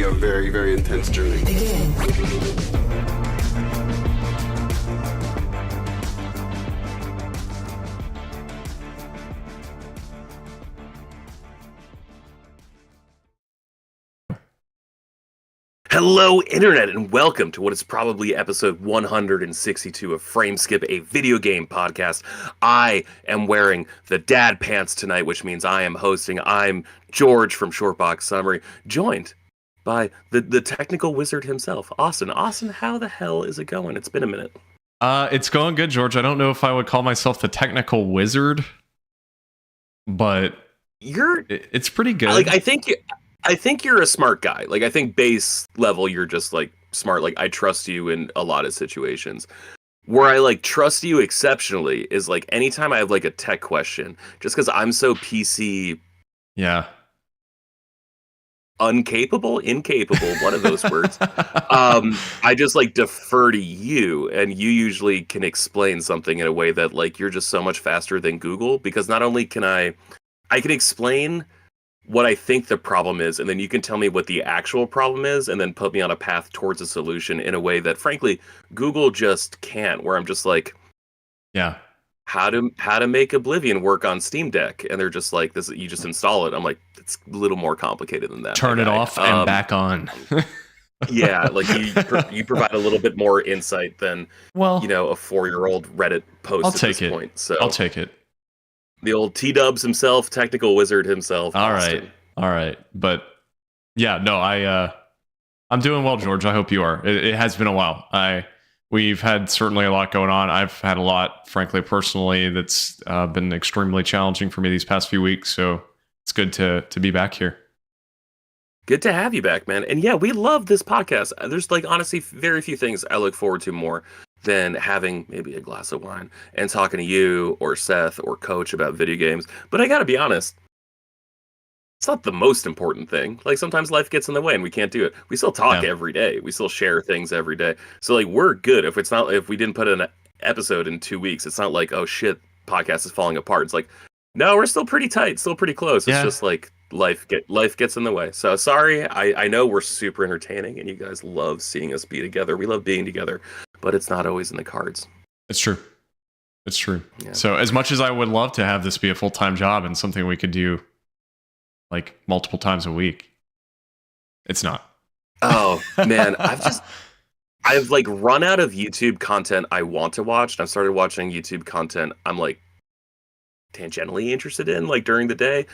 a very, very intense journey. Hello, Internet, and welcome to what is probably episode 162 of Frameskip, a video game podcast. I am wearing the dad pants tonight, which means I am hosting. I'm George from Shortbox Summary, joined by the technical wizard himself, Austin. Austin, how the hell is it going? It's been a minute. It's going good, George. I don't know if I would call myself the technical wizard, but it's pretty good. Like, I think you're a smart guy. Like, I think base level, you're just like smart. Like, I trust you in a lot of situations. Where I like trust you exceptionally is like anytime I have like a tech question, just because I'm so PC. Yeah. Incapable, one of those words. I just like defer to you, and you usually can explain something in a way that like you're just so much faster than Google, because not only can I can explain what I think the problem is, and then you can tell me what the actual problem is, and then put me on a path towards a solution in a way that frankly Google just can't, where I'm just like, yeah, how to make Oblivion work on Steam Deck, and they're just like, this, you just install it. I'm like, it's a little more complicated than that. Turn it off and back on. Yeah, like you provide a little bit more insight than, well, you know, a 4-year-old Reddit post. I'll take it. Point. So I'll take it. The old T-Dubs himself, technical wizard himself. All Austin. right. But yeah, no, I'm doing well, George. I hope you are. It has been a while. We've had certainly a lot going on. I've had a lot, frankly, personally, that's been extremely challenging for me these past few weeks. So it's good to be back here. Good to have you back, man. And yeah, we love this podcast. There's like honestly very few things I look forward to more than having maybe a glass of wine and talking to you or Seth or Coach about video games. But I gotta be honest, it's not the most important thing. Like sometimes life gets in the way and we can't do it. We still talk every day. We still share things every day. So like we're good. If we didn't put an episode in 2 weeks, it's not like, oh shit, podcast is falling apart. It's like, no, we're still pretty tight, still pretty close. It's just like life gets in the way. So sorry. I know we're super entertaining and you guys love seeing us be together. We love being together, but it's not always in the cards. It's true. Yeah. So as much as I would love to have this be a full-time job and something we could do like multiple times a week, it's not. Oh man, I've like run out of YouTube content I want to watch. I've started watching YouTube content I'm like tangentially interested in, like during the day.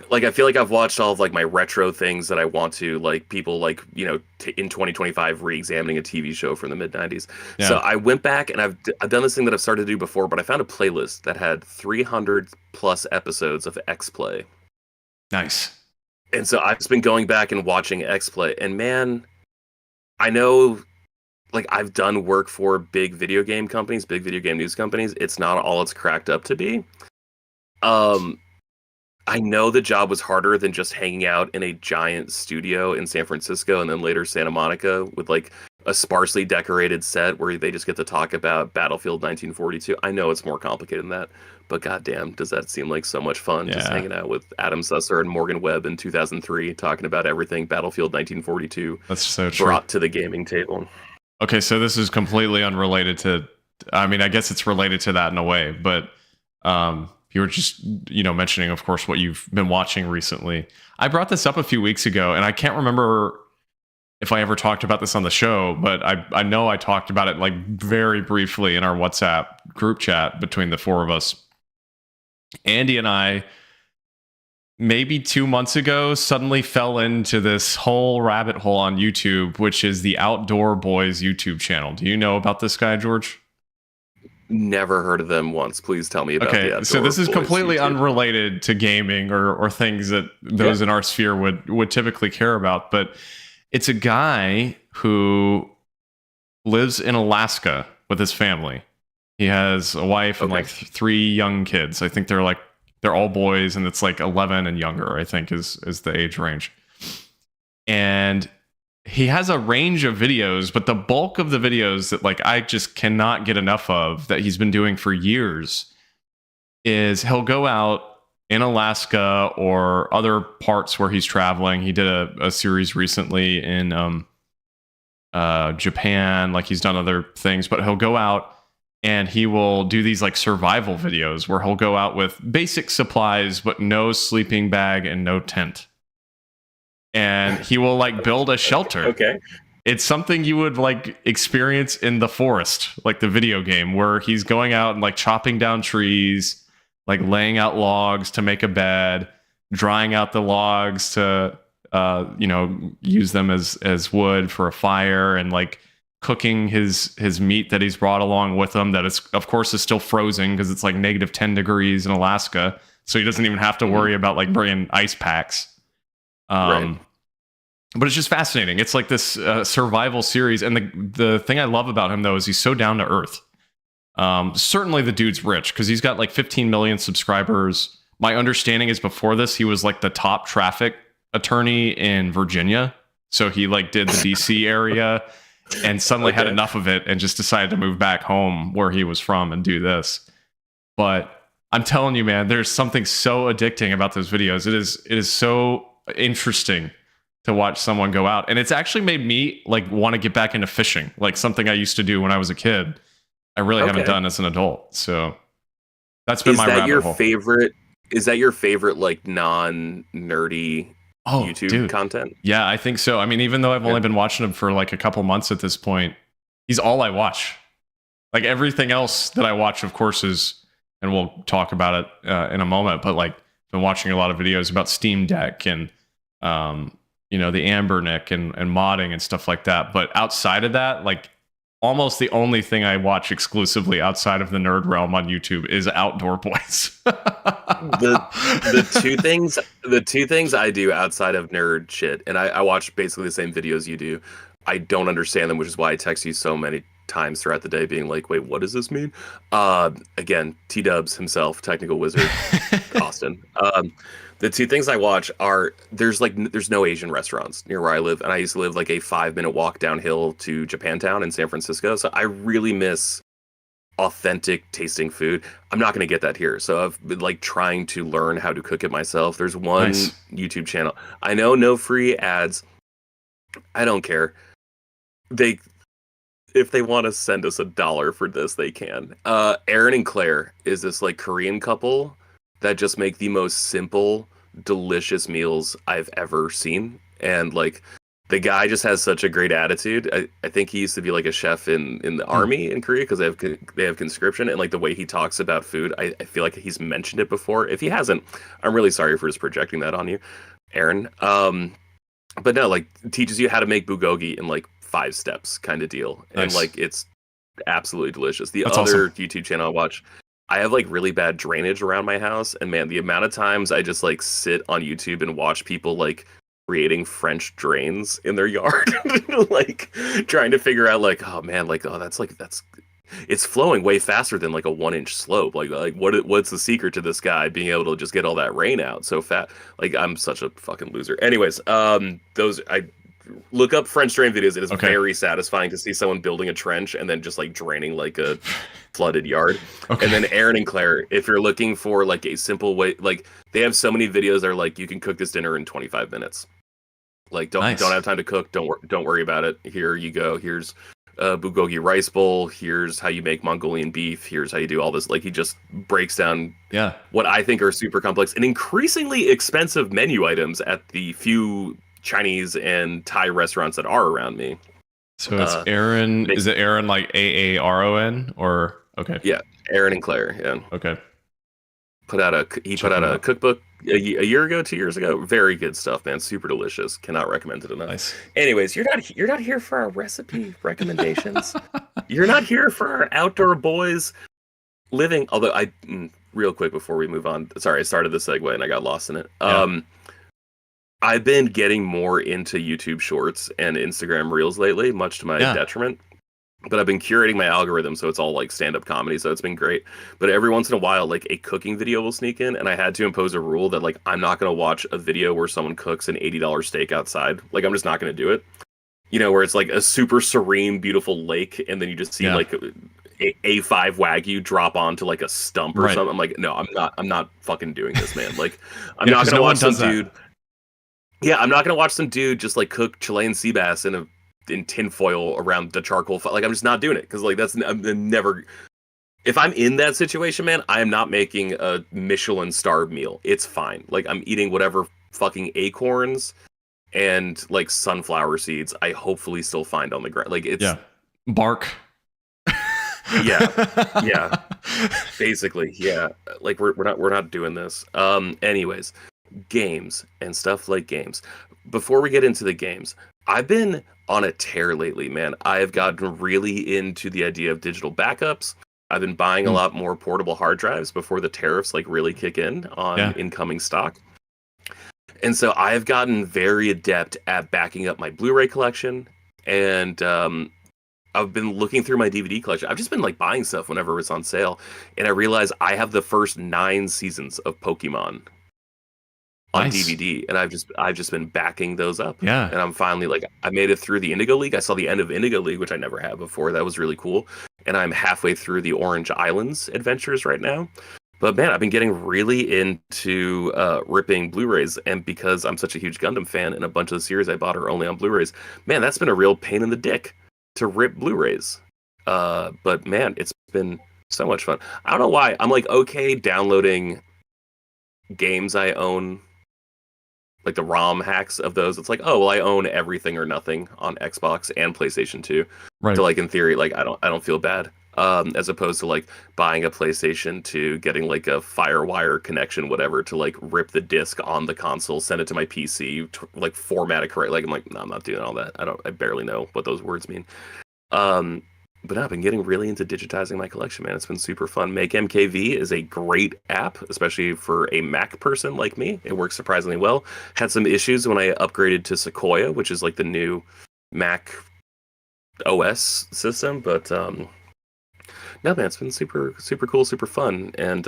Like I feel like I've watched all of like my retro things that I want to, like people like, you know, in 2025 re-examining a TV show from the mid-90s. Yeah. So I went back and I've done this thing that I've started to do before, but I found a playlist that had 300 plus episodes of X-Play. Nice. And so I've just been going back and watching X-Play, and man, I know like I've done work for big video game companies, big video game news companies. It's not all it's cracked up to be. I know the job was harder than just hanging out in a giant studio in San Francisco and then later Santa Monica with like a sparsely decorated set where they just get to talk about Battlefield 1942. I know it's more complicated than that, but goddamn, does that seem like so much fun? Just hanging out with Adam Susser and Morgan Webb in 2003, talking about everything Battlefield 1942. That's so true. Brought to the gaming table. Okay, so this is completely unrelated to, I mean, I guess it's related to that in a way, but you were just, you know, mentioning, of course, what you've been watching recently. I brought this up a few weeks ago, and I can't remember if I ever talked about this on the show, but I know I talked about it like very briefly in our WhatsApp group chat between the four of us. Andie and I, maybe 2 months ago, suddenly fell into this whole rabbit hole on YouTube, which is the Outdoor Boys YouTube channel. Do you know about this guy, George? Never heard of them once. Please tell me about the Outdoor so this is Boys completely YouTube. Unrelated to gaming or things that those in our sphere would typically care about. But it's a guy who lives in Alaska with his family. He has a wife and like 3 young kids. I think they're all boys, and it's like 11 and younger, I think is the age range. And he has a range of videos, but the bulk of the videos that like I just cannot get enough of that he's been doing for years is he'll go out in Alaska or other parts where he's traveling. He did a series recently in Japan. Like he's done other things, but he'll go out and he will do these like survival videos where he'll go out with basic supplies, but no sleeping bag and no tent. And he will like build a shelter. Okay. It's something you would like experience in the forest, like the video game, where he's going out and like chopping down trees, like laying out logs to make a bed, drying out the logs to use them as wood for a fire, and like cooking his meat that he's brought along with him, that is of course is still frozen because it's like -10 degrees in Alaska, so he doesn't even have to worry about like bringing ice packs. Right. But it's just fascinating. It's like this survival series, and the thing I love about him though is he's so down to earth. Certainly the dude's rich because he's got like 15 million subscribers. My understanding is before this he was like the top traffic attorney in Virginia, so he like did the DC area and suddenly had enough of it and just decided to move back home where he was from and do this. But I'm telling you, man, there's something so addicting about those videos. It is so interesting to watch someone go out, and it's actually made me like want to get back into fishing, like something I used to do when I was a kid. I really haven't done as an adult, so that's been my rabbit hole. Is that your favorite like non-nerdy YouTube content? Yeah, I think so. I mean, even though I've only been watching him for like a couple months at this point, he's all I watch. Like everything else that I watch, of course, is, and we'll talk about it in a moment, but like been watching a lot of videos about Steam Deck and the Ambernick and modding and stuff like that. But outside of that, like almost the only thing I watch exclusively outside of the nerd realm on YouTube is Outdoor Boys. the two things I do outside of nerd shit, and I watch basically the same videos you do. I don't understand them, which is why I text you so many times throughout the day being like, wait, what does this mean? Again, T-Dubs himself, technical wizard, Austin. The two things I watch are there's no Asian restaurants near where I live, and I used to live like a 5-minute walk downhill to Japantown in San Francisco, so I really miss authentic tasting food. I'm not going to get that here, so I've been like trying to learn how to cook it myself. There's one YouTube channel. I know, no free ads. I don't care. If they want to send us $1 for this, they can. Aaron and Claire is this like Korean couple that just make the most simple, delicious meals I've ever seen. And like the guy just has such a great attitude. I think he used to be like a chef in the army in Korea because they have conscription, and like the way he talks about food, I feel like he's mentioned it before. If he hasn't, I'm really sorry for just projecting that on you, Aaron. But no, like teaches you how to make bulgogi in like 5 steps kind of deal. And like it's absolutely delicious. That's other awesome. YouTube channel I watch, I have like really bad drainage around my house, and man, the amount of times I just like sit on YouTube and watch people like creating French drains in their yard, like trying to figure out like, oh man, like, oh, that's it's flowing way faster than like a 1-inch slope. Like what's the secret to this guy being able to just get all that rain out so fast? Like I'm such a fucking loser. Anyways, I look up French drain videos. It is very satisfying to see someone building a trench and then just like draining like a flooded yard. And then Aaron and Claire, if you're looking for like a simple way, like they have so many videos that are like, you can cook this dinner in 25 minutes. Like don't have time to cook. Don't worry about it. Here you go. Here's a bulgogi rice bowl. Here's how you make Mongolian beef. Here's how you do all this. Like he just breaks down what I think are super complex and increasingly expensive menu items at the few Chinese and Thai restaurants that are around me. So it's Aaron. Is it Aaron like Aaron or okay? Yeah, Aaron and Claire. Yeah. Okay. He put out a cookbook a year ago, 2 years ago. Very good stuff, man. Super delicious. Cannot recommend it enough. Nice. Anyways, you're not here for our recipe recommendations. You're not here for our outdoor boys living. Although real quick before we move on. Sorry, I started the segue and I got lost in it. I've been getting more into YouTube Shorts and Instagram Reels lately, much to my detriment. But I've been curating my algorithm, so it's all like stand-up comedy, so it's been great. But every once in a while, like a cooking video will sneak in, and I had to impose a rule that like I'm not going to watch a video where someone cooks an $80 steak outside. Like I'm just not going to do it. You know, where it's like a super serene, beautiful lake, and then you just see like A5 Wagyu drop onto like a stump or Right. something. I'm like, no, I'm not fucking doing this, man. Like, I'm Yeah, not because gonna no one watch some does that. dude. Yeah, I'm not gonna watch some dude just like cook Chilean sea bass in tinfoil around the charcoal. Like, I'm just not doing it because like I'm never. If I'm in that situation, man, I am not making a Michelin star meal. It's fine. Like, I'm eating whatever fucking acorns and like sunflower seeds I hopefully still find on the ground. Like, it's Yeah. Bark. yeah, yeah, basically, yeah. Like, we're not doing this. Anyways, games and stuff like games. Before we get into the games, I've been on a tear lately, man. I have gotten really into the idea of digital backups. I've been buying a Hmm. lot more portable hard drives before the tariffs like really kick in on Yeah. incoming stock. And so I have gotten very adept at backing up my Blu-ray collection, and I've been looking through my DVD collection. I've just been like buying stuff whenever it's on sale, and I realize I have the first 9 seasons of Pokemon on Nice. DVD, and I've just been backing those up. Yeah. And I'm finally like, I made it through the Indigo League. I saw the end of Indigo League, which I never had before. That was really cool. And I'm halfway through the Orange Islands adventures right now. But man, I've been getting really into ripping Blu-rays, and because I'm such a huge Gundam fan, and a bunch of the series I bought are only on Blu-rays, man, that's been a real pain in the dick to rip Blu-rays. But man, it's been so much fun. I don't know why. I'm like okay downloading games I own, like the ROM hacks of those. It's like, oh well, I own everything or nothing on Xbox and PlayStation 2. Right. So like in theory, like I don't feel bad. As opposed to like buying a PlayStation 2, getting like a FireWire connection, whatever, to like rip the disc on the console, send it to my PC, like format it correct. Like I'm like, no, I'm not doing all that. I barely know what those words mean. Um, but no, I've been getting really into digitizing my collection, man. It's been super fun. Make MKV is a great app, especially for a Mac person like me. It works surprisingly well. Had some issues when I upgraded to Sequoia, which is like the new Mac OS system, but no, man, it's been super super cool, super fun, and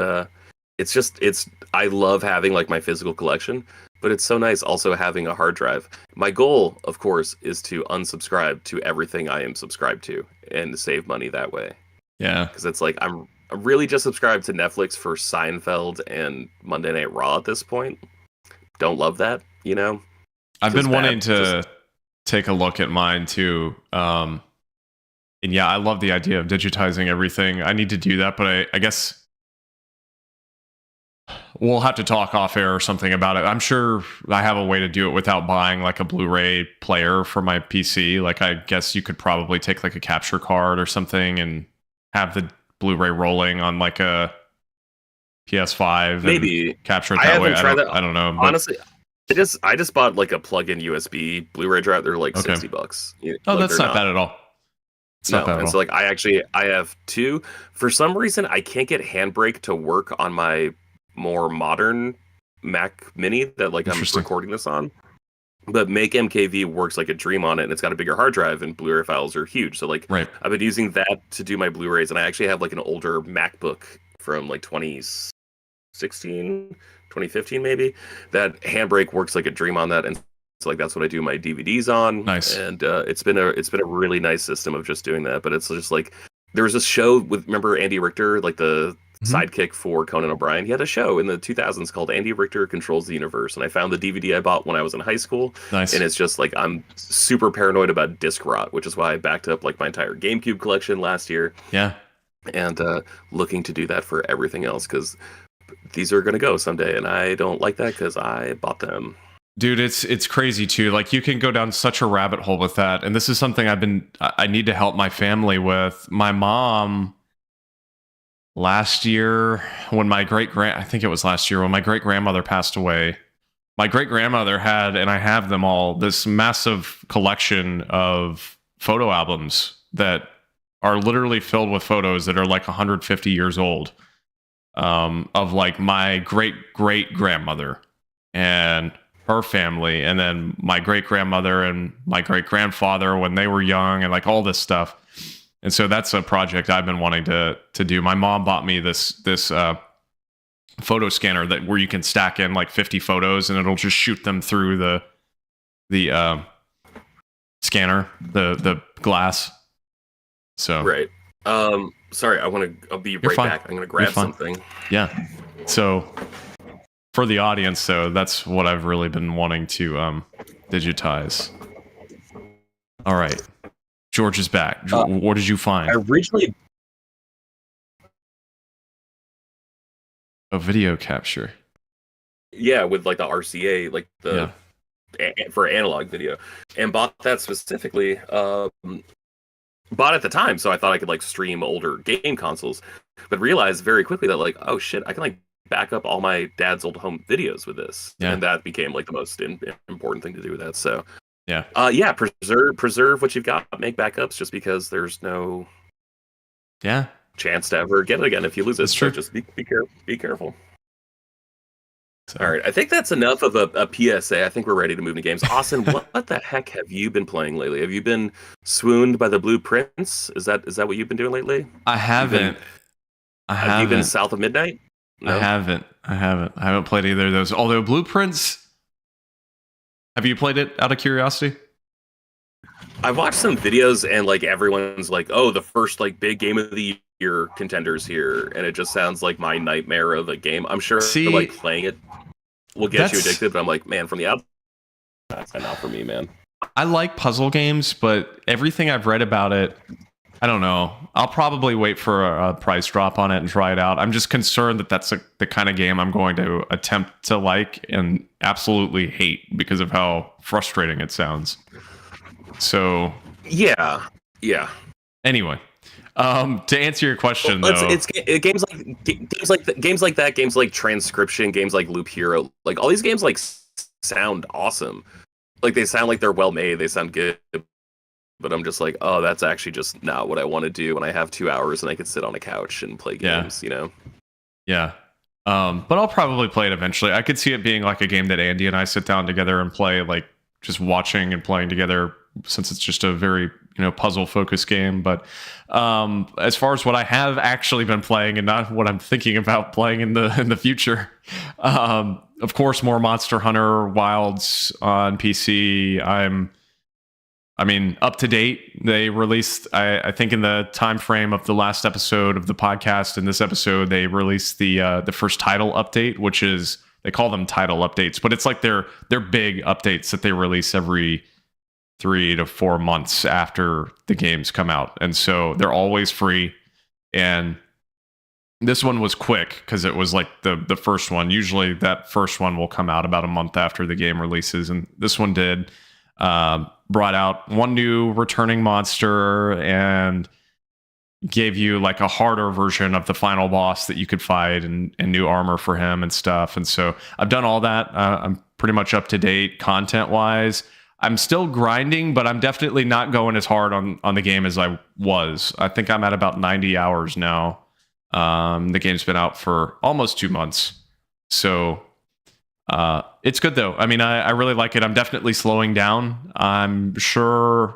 it's I love having like my physical collection, but it's so nice also having a hard drive. My goal, of course, is to unsubscribe to everything I am subscribed to and save money that way. Yeah. Because it's like I'm really just subscribed to Netflix for Seinfeld and Monday Night Raw at this point. Don't love that, you know. I've Feels been wanting bad. Just to take a look at mine too. And yeah, I love the idea of digitizing everything. I need to do that, but I guess we'll have to talk off air or something about it. I'm sure I have a way to do it without buying like a Blu-ray player for my PC. Like I guess you could probably take like a capture card or something and have the Blu-ray rolling on like a PS5 and maybe capture it I that way. haven't tried that. I don't know, but Honestly, I just bought like a plug-in USB Blu-ray drive. They're like okay. $60. Oh, Like that's they're not not. bad at all. It's not No, bad at and so all. like I have two. For some reason, I can't get Handbrake to work on my more modern Mac Mini that like I'm Interesting. recording this on. But Make MKV works like a dream on it, and it's got a bigger hard drive, and Blu-ray files are huge. So like Right. I've been using that to do my Blu-rays, and I actually have like an older MacBook from like 2016, 2015 maybe. That Handbrake works like a dream on that, and so like that's what I do my DVDs on, Nice. and it's been a really nice system of just doing that. But it's just like there was this show with, remember Andy Richter, like the Mhm. sidekick for Conan O'Brien. He had a show in the 2000s called Andy Richter Controls the Universe, and I found the DVD I bought when I was in high school, Nice. and it's just like I'm super paranoid about disc rot, which is why I backed up like my entire GameCube collection last year, Yeah. and looking to do that for everything else because these are going to go someday, and I don't like that because I bought them. Dude, it's crazy too. Like you can go down such a rabbit hole with that. And this is something I need to help my family with. My mom last year when I think it was last year when my great grandmother passed away. My great grandmother had, and I have them all, this massive collection of photo albums that are literally filled with photos that are like 150 years old, of like my great great grandmother and her family, and then my great grandmother and my great grandfather when they were young, and like all this stuff. And so that's a project I've been wanting to do. My mom bought me this photo scanner that where you can stack in like 50 photos and it'll just shoot them through the scanner, the glass. So Right. Sorry, I'll be You're right fine. back. I'm gonna You're grab fine. something. Yeah. So for the audience, though, that's what I've really been wanting to digitize. All right. George is back. What did you find? Originally, A video capture. yeah, with like the RCA, like the Yeah. for analog video, and bought that specifically. Bought at the time, so I thought I could like stream older game consoles, but realized very quickly that like, oh shit, I can like back up all my dad's old home videos with this, Yeah. and that became like the most important thing to do with that. So, Yeah. yeah, preserve what you've got, make backups, just because there's no Yeah. chance to ever get it again if you lose it. That's So true. just be careful. All So right, I think that's enough of a PSA. I think we're ready to move to games. Austin, what the heck have you been playing lately? Have you been swooned by the Blue Prince? Is that what you've been doing lately? I You've been haven't. I Have you been haven't. south of midnight? I No. haven't. I haven't. I haven't played either of those. Although Blueprints, have you played it out of curiosity? I've watched some videos and like everyone's like, "Oh, the first like big game of the year contenders here," and it just sounds like my nightmare of a game. I'm sure like See, playing it will get you that's addicted, but I'm like, man, from the outside, that's not for me, man. I like puzzle games, but everything I've read about it, I don't know. I'll probably wait for a price drop on it and try it out. I'm just concerned that that's the kind of game I'm going to attempt to like and absolutely hate because of how frustrating it sounds. So Yeah, yeah. anyway, to answer your question Well, though, games like that, games like Transcription, games like Loop Hero, like all these games like sound awesome. Like they sound like they're well made, they sound good. But I'm just like, oh, that's actually just not what I want to do when I have 2 hours and I could sit on a couch and play yeah, games, you know? yeah. But I'll probably play it eventually. I could see it being like a game that Andy and I sit down together and play, like just watching and playing together, since it's just a very puzzle focused game. But as far as what I have actually been playing and not what I'm thinking about playing in the future, of course, more Monster Hunter Wilds on PC. I mean, up to date. They released, I think, in the time frame of the last episode of the podcast. In this episode, they released the first title update, which is, they call them title updates, but it's like they're big updates that they release every 3 to 4 months after the games come out, and so they're always free. And this one was quick because it was like the first one. Usually, that first one will come out about a month after the game releases, and this one did. Brought out one new returning monster and gave you like a harder version of the final boss that you could fight, and new armor for him and stuff. And so I've done all that. I'm pretty much up to date content wise. I'm still grinding, but I'm definitely not going as hard on the game as I was. I think I'm at about 90 hours now. The game's been out for almost 2 months. So it's good though. I mean, I really like it. I'm definitely slowing down. I'm sure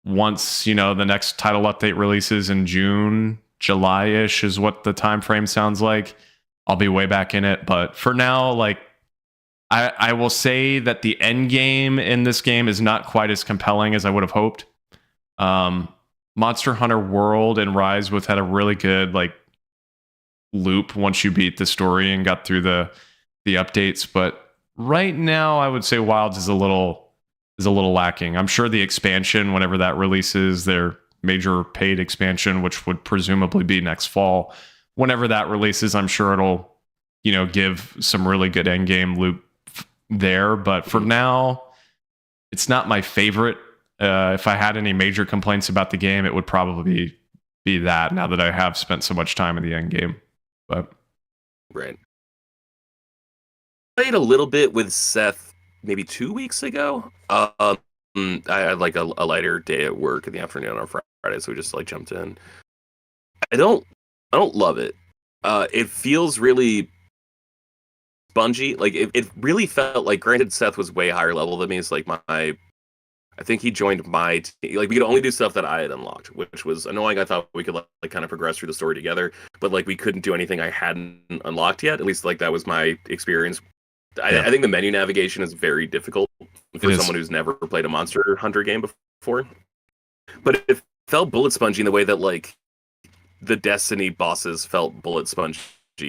once the next title update releases in June, July-ish is what the time frame sounds like, I'll be way back in it. But for now, like I will say that the end game in this game is not quite as compelling as I would have hoped. Monster Hunter World and Rise both had a really good like loop once you beat the story and got through the updates, but right now I would say Wilds is a little lacking. I'm sure the expansion, whenever that releases, their major paid expansion, which would presumably be next fall, whenever that releases, I'm sure it'll give some really good end game loop there. But for now, it's not my favorite. If I had any major complaints about the game, it would probably be that, now that I have spent so much time in the end game. But Right. Played a little bit with Seth maybe 2 weeks ago. I had like a lighter day at work in the afternoon on Friday, so we just like jumped in. I don't love it. It feels really spongy. Like it really felt like, granted, Seth was way higher level than me. It's like I think he joined my team. Like we could only do stuff that I had unlocked, which was annoying. I thought we could like kind of progress through the story together, but like we couldn't do anything I hadn't unlocked yet. At least like that was my experience. I think the menu navigation is very difficult for someone who's never played a Monster Hunter game before. But it felt bullet spongy in the way that like the Destiny bosses felt bullet spongy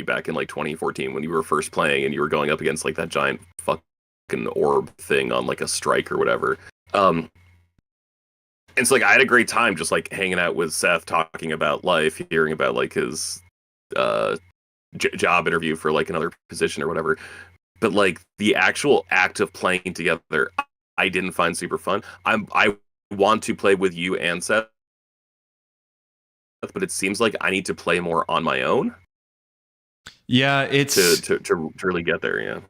back in like 2014 when you were first playing and you were going up against like that giant fucking orb thing on like a strike or whatever. And so like I had a great time just like hanging out with Seth, talking about life, hearing about like his job interview for like another position or whatever. But like the actual act of playing together, I didn't find super fun. I want to play with you and Seth, but it seems like I need to play more on my own. Yeah, it's to really get there. Yeah,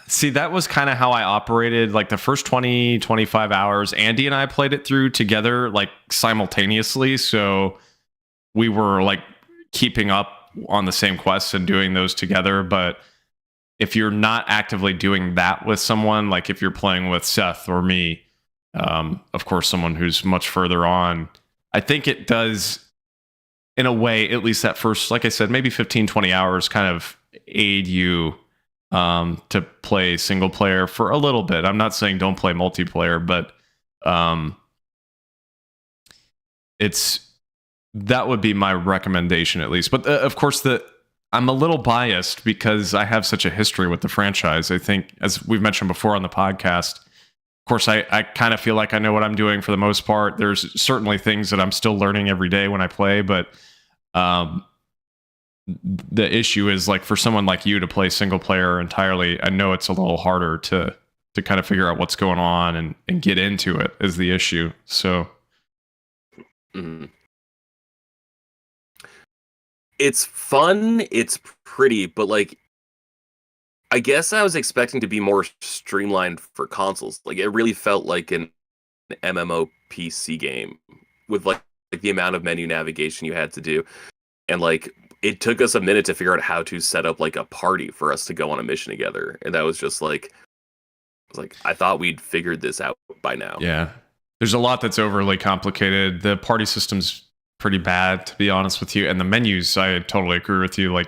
see, that was kind of how I operated. Like the first 20-25 hours, Andie and I played it through together, like simultaneously. So we were like keeping up on the same quests and doing those together. But if you're not actively doing that with someone, like if you're playing with Seth or me, of course, someone who's much further on, I think it does, in a way, at least that first, like I said, maybe 15-20 hours kind of aid you to play single player for a little bit. I'm not saying don't play multiplayer, but that would be my recommendation at least. But of course, I'm a little biased because I have such a history with the franchise. I think, as we've mentioned before on the podcast, of course, I kind of feel like I know what I'm doing for the most part. There's certainly things that I'm still learning every day when I play, but the issue is like for someone like you to play single player entirely, I know it's a little harder to kind of figure out what's going on and get into it is the issue. So it's fun, it's pretty, but like I guess I was expecting to be more streamlined for consoles. Like it really felt like an MMO PC game with like the amount of menu navigation you had to do. And like it took us a minute to figure out how to set up like a party for us to go on a mission together. And that was just like I thought we'd figured this out by now. Yeah. There's a lot that's overly complicated. The party system's pretty bad, to be honest with you. And the menus, I totally agree with you. Like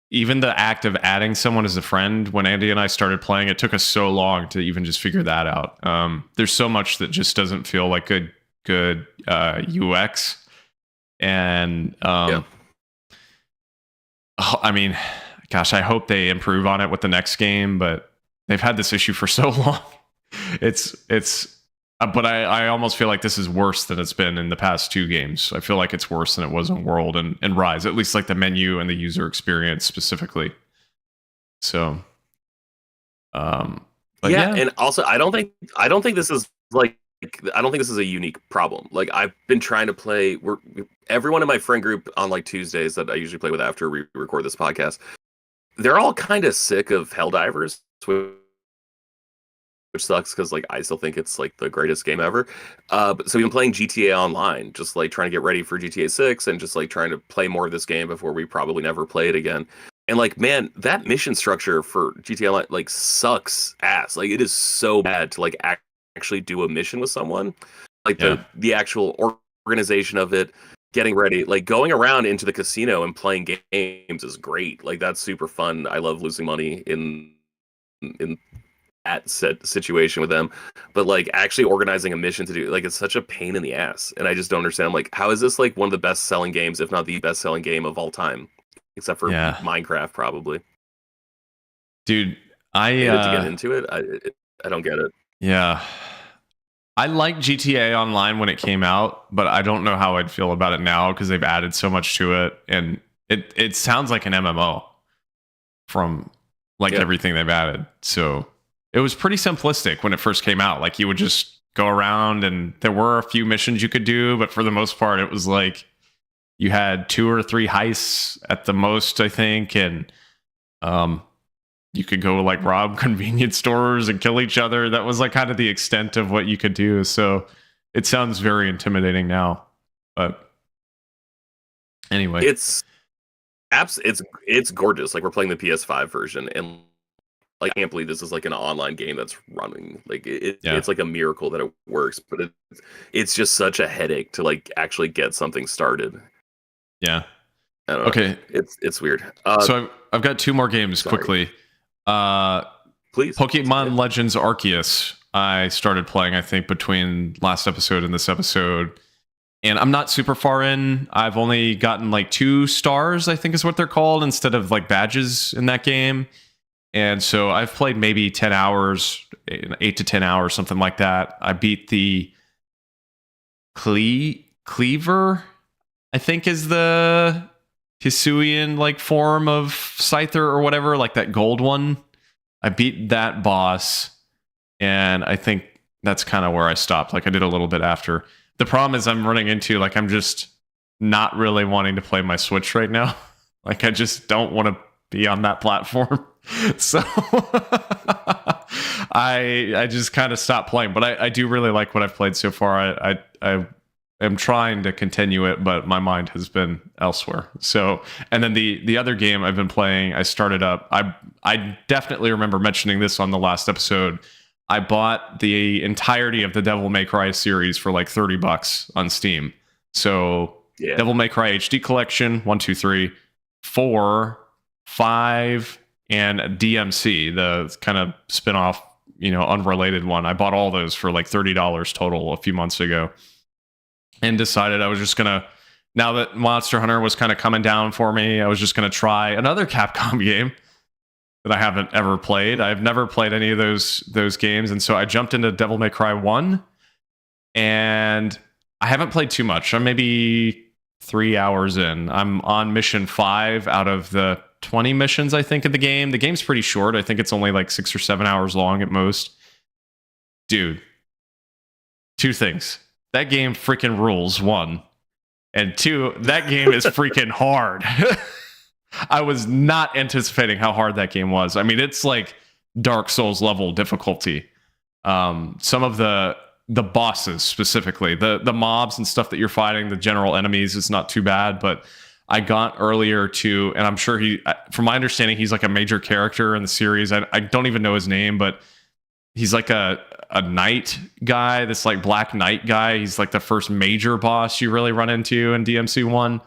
even the act of adding someone as a friend, when Andie and I started playing, it took us so long to even just figure that out. There's so much that just doesn't feel like good UX. And I mean, gosh, I hope they improve on it with the next game, but they've had this issue for so long. But I almost feel like this is worse than it's been in the past two games. I feel like it's worse than it was in World and Rise, at least like the menu and the user experience specifically. So, yeah, and also I don't think this is like, I don't think this is a unique problem. Like I've been trying to play. Everyone in my friend group on like Tuesdays that I usually play with after we record this podcast, they're all kind of sick of Helldivers, which sucks because like I still think it's like the greatest game ever. So we've been playing GTA Online, just like trying to get ready for GTA 6 and just like trying to play more of this game before we probably never play it again. And like, man, that mission structure for GTA Online like sucks ass. Like it is so bad to like actually do a mission with someone. Like the actual organization of it, getting ready, like going around into the casino and playing games is great. Like that's super fun. I love losing money in that situation with them, but like actually organizing a mission to do, like it's such a pain in the ass, and I just don't understand. Like, how is this like one of the best selling games, if not the best selling game of all time, except for Minecraft, probably? Dude, to get into it, I don't get it. Yeah, I liked GTA Online when it came out, but I don't know how I'd feel about it now because they've added so much to it, and it sounds like an MMO from like everything they've added. So it was pretty simplistic when it first came out. Like you would just go around and there were a few missions you could do, but for the most part, it was like you had 2 or 3 heists at the most, I think. And you could go like rob convenience stores and kill each other. That was like kind of the extent of what you could do. So it sounds very intimidating now, but anyway, it's gorgeous. Like we're playing the PS5 version, and like, I can't believe this is like an online game that's running. Like it's like a miracle that it works, but it's just such a headache to like actually get something started. Yeah. I don't know. Okay. It's weird. So I've got 2 more games quickly. Please. Pokemon Legends Arceus. I started playing, I think, between last episode and this episode. and I'm not super far in. I've only gotten like 2 stars, I think is what they're called, instead of like badges in that game. And so I've played maybe 10 hours, 8 to 10 hours, something like that. I beat the Cleaver, I think is the Hisuian like form of Scyther or whatever, like that gold one. I beat that boss, and I think that's kind of where I stopped. Like I did a little bit after. The problem is I'm running into like I'm just not really wanting to play my Switch right now. Like I just don't want to be on that platform. So I just kind of stopped playing. But I do really like what I've played so far. I am trying to continue it, but my mind has been elsewhere. So, and then the other game I've been playing, I started up. I definitely remember mentioning this on the last episode. I bought the entirety of the Devil May Cry series for like $30 on Steam. So, Yeah. Devil May Cry HD Collection 1, 2, 3, 4, 5, and DMC, the kind of spin-off, unrelated one. I bought all those for like $30 total a few months ago, and decided I was just gonna, now that Monster Hunter was kind of coming down for me, I was just gonna try another Capcom game that I haven't ever played. I've never played any of those games, and so I jumped into Devil May Cry 1, and I haven't played too much. I'm maybe 3 hours in. I'm on mission 5 out of the 20 missions, I think, of the game. The game's pretty short. I think it's only like 6 or 7 hours long at most. Dude, 2 things. That game freaking rules, 1. And 2, that game is freaking hard. I was not anticipating how hard that game was. I mean, it's like Dark Souls level difficulty. Some of the bosses specifically, the mobs and stuff that you're fighting, the general enemies, is not too bad, but I got earlier to, and I'm sure from my understanding, he's like a major character in the series. I don't even know his name, but he's like a knight guy, this like black knight guy. He's like the first major boss you really run into in DMC1.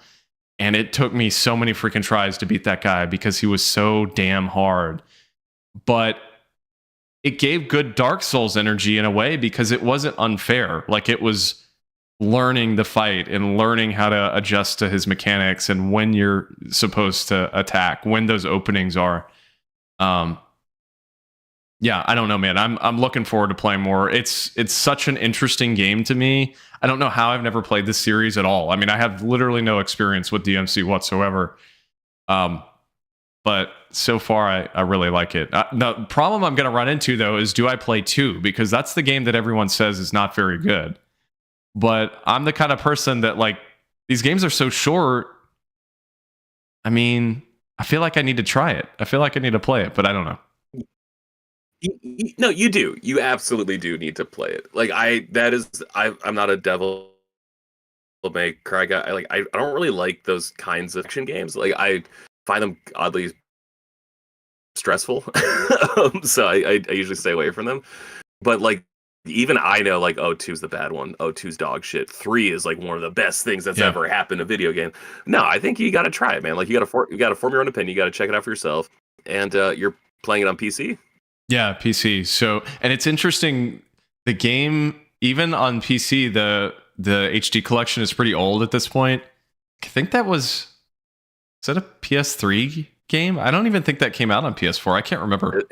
And it took me so many freaking tries to beat that guy because he was so damn hard. But it gave good Dark Souls energy in a way because it wasn't unfair. Like it was learning the fight and learning how to adjust to his mechanics and when you're supposed to attack, when those openings are. Yeah, I don't know, man. I'm looking forward to playing more. It's such an interesting game to me. I don't know how I've never played this series at all. I mean, I have literally no experience with DMC whatsoever. But so far, I really like it. The problem I'm going to run into, though, is do I play 2? Because that's the game that everyone says is not very good. But I'm the kind of person that, like, these games are so short. I mean, I feel like I need to try it. I feel like I need to play it, but I don't know. No, you do. You absolutely do need to play it. Like I'm not a Devil May Cry guy. I don't really like those kinds of action games. Like I find them oddly stressful. So I usually stay away from them. But like even I know like 2's the bad one. 2's dog shit. 3 is like one of the best things that's ever happened in a video game. No, I think you got to try it, man. Like you got to form your own opinion. You got to check it out for yourself. And you're playing it on PC. Yeah, PC. So, and it's interesting. The game, even on PC, the HD collection is pretty old at this point. I think is that a PS3 game? I don't even think that came out on PS4. I can't remember.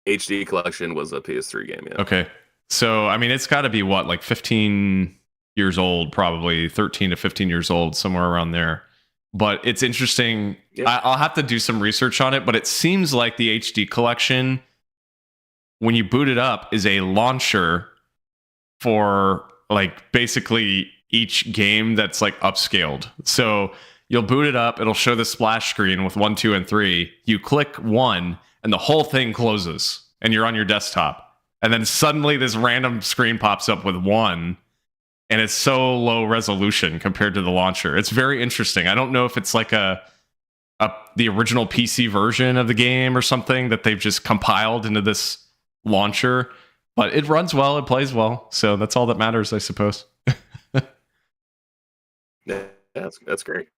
HD collection was a PS3 game. Yeah. Okay. So, I mean, it's got to be what, like 15 years old, probably 13 to 15 years old, somewhere around there. But it's interesting. Yeah. I'll have to do some research on it, but it seems like the HD collection, when you boot it up, is a launcher for like basically each game that's like upscaled. So you'll boot it up, it'll show the splash screen with 1, 2, and 3. You click 1, and the whole thing closes, and you're on your desktop. And then suddenly this random screen pops up with 1. And it's so low resolution compared to the launcher. It's very interesting. I don't know if it's like the original PC version of the game or something that they've just compiled into this launcher, but it runs well, it plays well. So that's all that matters, I suppose. Yeah, that's great.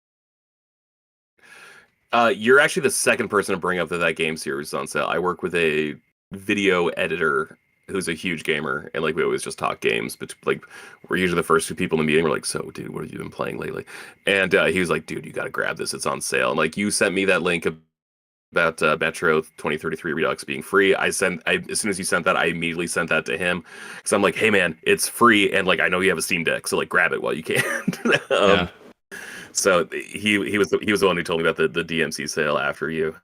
You're actually the second person to bring up that game series is on sale. I work with a video editor who's a huge gamer, and like we always just talk games, but like we're usually the first two people in the meeting. We're like, so dude, what have you been playing lately? And he was like, dude, you got to grab this. It's on sale. And like you sent me that link about Metro 2033 Redux being free. As soon as you sent that, I immediately sent that to him because I'm like, hey man, it's free, and like I know you have a Steam Deck, so like grab it while you can. Yeah. So he was the one who told me about the DMC sale after you.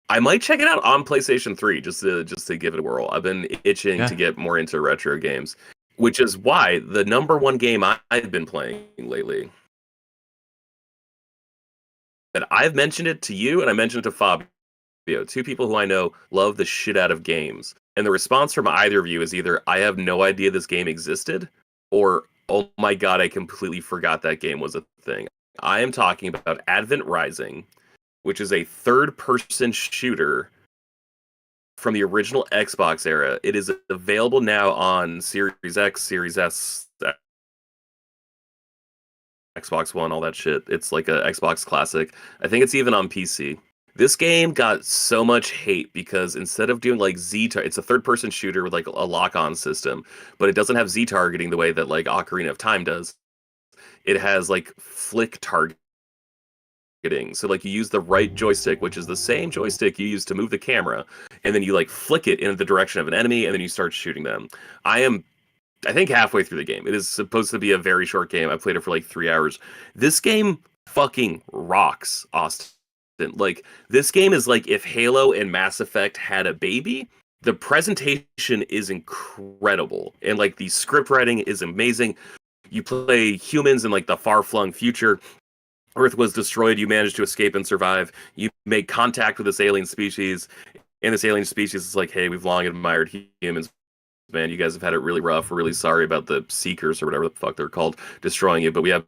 I might check it out on PlayStation 3 just to give it a whirl. I've been itching Yeah. to get more into retro games, which is why the number one game I've been playing lately, and I've mentioned it to you and I mentioned it to Fabio, two people who I know love the shit out of games. And the response from either of you is either I have no idea this game existed or oh my god, I completely forgot that game was a thing. I am talking about Advent Rising, which is a third-person shooter from the original Xbox era. It is available now on Series X, Series S, Xbox One, all that shit. It's like a Xbox classic. I think it's even on PC. This game got so much hate because instead of doing like it's a third-person shooter with like a lock-on system, but it doesn't have Z targeting the way that like Ocarina of Time does. It has like flick targeting. So like you use the right joystick, which is the same joystick you use to move the camera, and then you like flick it in the direction of an enemy, and then you start shooting them. I think halfway through the game. It is supposed to be a very short game. I played it for like 3 hours. This game fucking rocks, Austin. Like this game is like if Halo and Mass Effect had a baby. The presentation is incredible, and like the script writing is amazing. You play humans in like the far-flung future. Earth was destroyed. You managed to escape and survive. You make contact with this alien species, and this alien species is like, "Hey, we've long admired humans. Man, you guys have had it really rough. We're really sorry about the Seekers or whatever the fuck they're called destroying you, but we have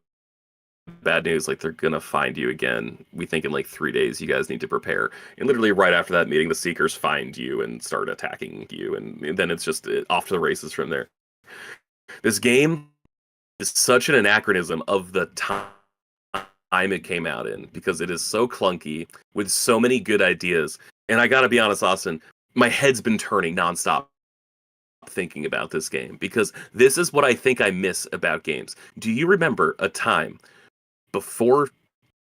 bad news. Like they're gonna find you again. We think in like 3 days. You guys need to prepare." And literally right after that meeting, the Seekers find you and start attacking you, and then it's just off to the races from there. This game is such an anachronism of the time it came out in because it is so clunky with so many good ideas. And I gotta be honest, Austin, my head's been turning nonstop thinking about this game because this is what I think I miss about games. Do you remember a time before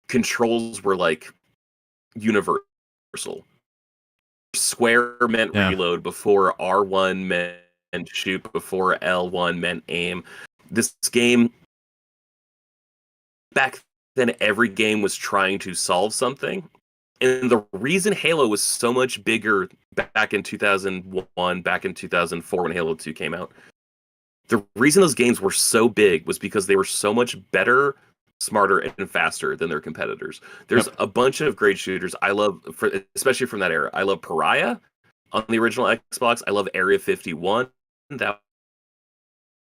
controls were like universal? Square meant reload, before R1 meant shoot, before L1 meant aim. This game, back then, every game was trying to solve something. And the reason Halo was so much bigger back in 2001, back in 2004 when Halo 2 came out, the reason those games were so big was because they were so much better, smarter, and faster than their competitors. There's a bunch of great shooters I love, especially from that era. I love Pariah on the original Xbox. I love Area 51. That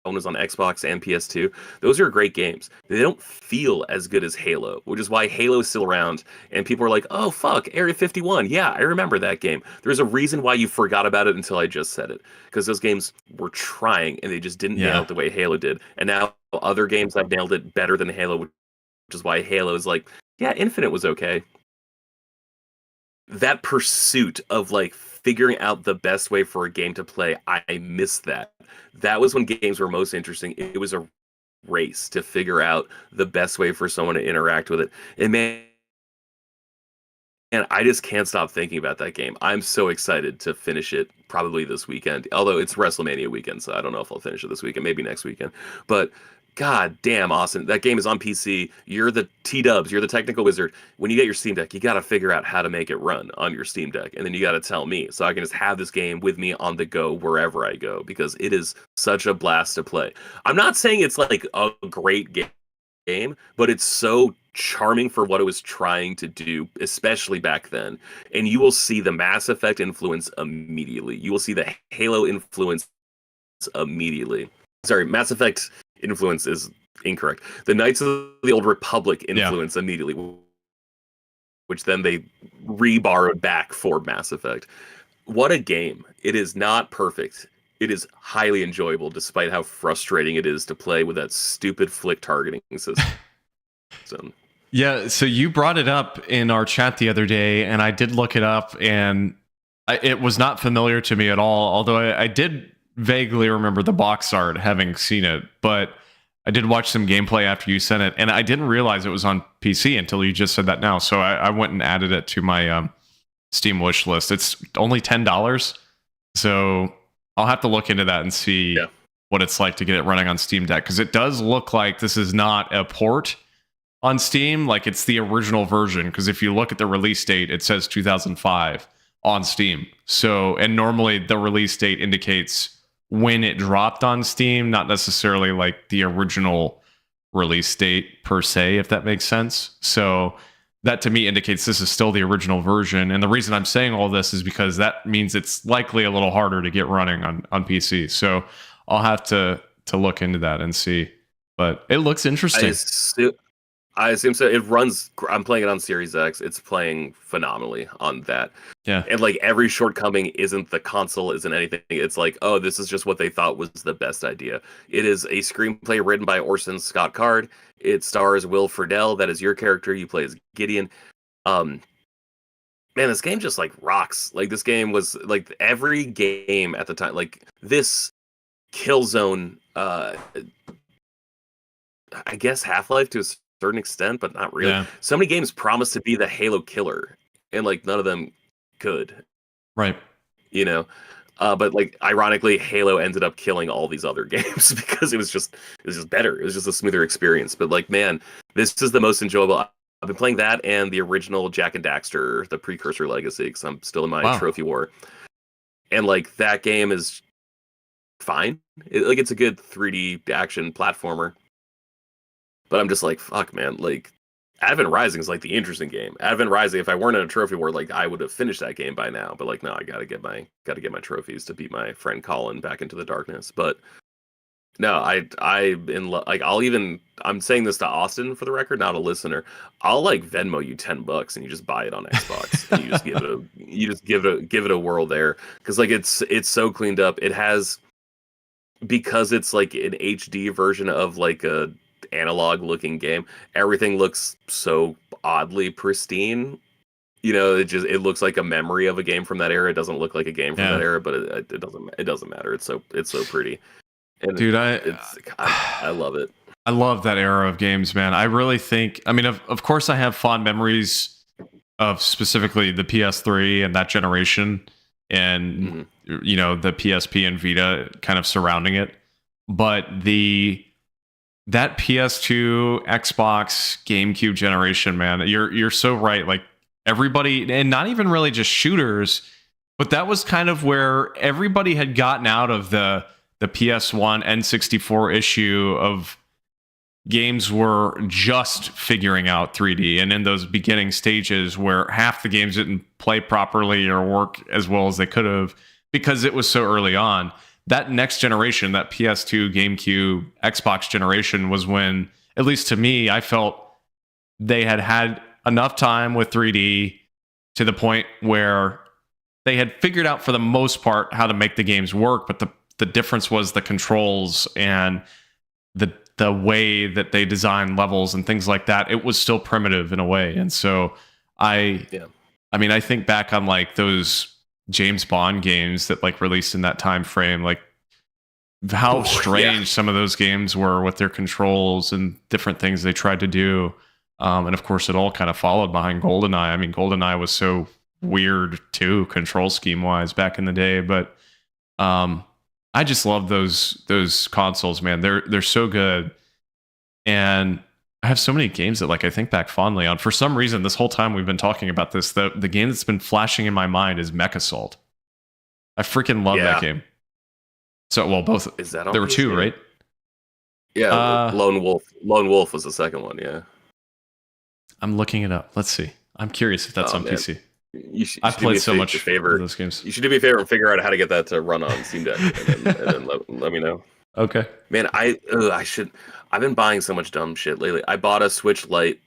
one was on Xbox and PS2. Those are great games. They don't feel as good as Halo, which is why Halo is still around. And people are like, oh, fuck, Area 51. Yeah, I remember that game. There's a reason why you forgot about it until I just said it. Because those games were trying, and they just didn't nail it the way Halo did. And now other games have nailed it better than Halo, which is why Halo is like, yeah, Infinite was okay. That pursuit of like figuring out the best way for a game to play, I miss that. That was when games were most interesting. It was a race to figure out the best way for someone to interact with it. And man, I just can't stop thinking about that game. I'm so excited to finish it probably this weekend. Although it's WrestleMania weekend, so I don't know if I'll finish it this weekend, maybe next weekend. But god damn, Austin, that game is on PC. You're the T-dubs, you're the technical wizard. When you get your Steam Deck, you got to figure out how to make it run on your Steam Deck. And then you got to tell me so I can just have this game with me on the go wherever I go because it is such a blast to play. I'm not saying it's like a great game, but it's so charming for what it was trying to do, especially back then. And you will see the Mass Effect influence immediately. You will see the Halo influence immediately. Sorry, Mass Effect influence is incorrect. The Knights of the Old Republic influence immediately, which then they re-borrowed back for Mass Effect. What a game. It is not perfect. It is highly enjoyable, despite how frustrating it is to play with that stupid flick targeting system. Yeah, so you brought it up in our chat the other day, and I did look it up, and It was not familiar to me at all, although I did vaguely remember the box art having seen it, but I did watch some gameplay after you sent it, and I didn't realize it was on PC until you just said that now. So I went and added it to my Steam wish list. It's only $10, so I'll have to look into that and see Yeah. what it's like to get it running on Steam Deck, because it does look like this is not a port on Steam, like it's the original version. Because if you look at the release date, it says 2005 on Steam. So, and normally the release date indicates when it dropped on Steam, not necessarily like the original release date per se, if that makes sense. So that to me indicates this is still the original version. And the reason I'm saying all this is because that means it's likely a little harder to get running on PC. So I'll have to look into that and see. But it looks interesting. I assume so. It runs. I'm playing it on Series X. It's playing phenomenally on that. Yeah. And like every shortcoming isn't the console, isn't anything. It's like, oh, this is just what they thought was the best idea. It is a screenplay written by Orson Scott Card. It stars Will Friedle. That is your character. You play as Gideon. Man, this game just like rocks. Like this game was like every game at the time. Like this Killzone. I guess Half-Life to a certain extent, but not really. Yeah. So many games promised to be the Halo killer, and like none of them could. Right. You know, but like ironically, Halo ended up killing all these other games because it was just better. It was just a smoother experience. But like, man, this is the most enjoyable. I've been playing that and the original Jack and Daxter, the precursor legacy, because I'm still in my trophy war, and like that game is fine. It's a good 3D action platformer. But I'm just like, fuck, man. Like, Advent Rising is like the interesting game. Advent Rising, if I weren't in a trophy war, like I would have finished that game by now. But like, no, I gotta get my trophies to beat my friend Colin back into the darkness. But no, I'm saying this to Austin for the record, not a listener. I'll like Venmo you $10 and you just buy it on Xbox and you just give it a whirl there, because like it's so cleaned up. It has, because it's like an HD version of like a analog looking game, everything looks so oddly pristine. It looks like a memory of a game from that era. It doesn't look like a game from that era, but it doesn't matter. It's so pretty. And dude, I love it. I love that era of games, man. I really think, I mean, of course I have fond memories of specifically the PS3 and that generation, and the PSP and Vita kind of surrounding it. But that PS2, Xbox, GameCube generation, man, you're so right. Like everybody, and not even really just shooters, but that was kind of where everybody had gotten out of the PS1 N64 issue of games were just figuring out 3D, and in those beginning stages where half the games didn't play properly or work as well as they could have because it was so early on. That next generation, that PS2, GameCube, Xbox generation, was when, at least to me, I felt they had enough time with 3D to the point where they had figured out for the most part how to make the games work, but the difference was the controls and the way that they design levels and things like that. It was still primitive in a way. And so I mean, I think back on like those James Bond games that like released in that time frame, like how strange some of those games were with their controls and different things they tried to do. And of course, it all kind of followed behind GoldenEye. I mean, GoldenEye was so weird too, control scheme wise back in the day. But I just love those consoles, man. They're so good, and I have so many games that like I think back fondly on. For some reason, this whole time we've been talking about this, the game that's been flashing in my mind is Mech Assault. I freaking love that game. So, well, both. Is that on there were PC? two, right? Yeah, Lone Wolf was the second one. Yeah, I'm looking it up. Let's see. I'm curious if that's on PC. I played so much of those games. You should do me a favor and figure out how to get that to run on Steam Deck, and then let me know. Okay. Man, I should. I've been buying so much dumb shit lately. I bought a Switch Lite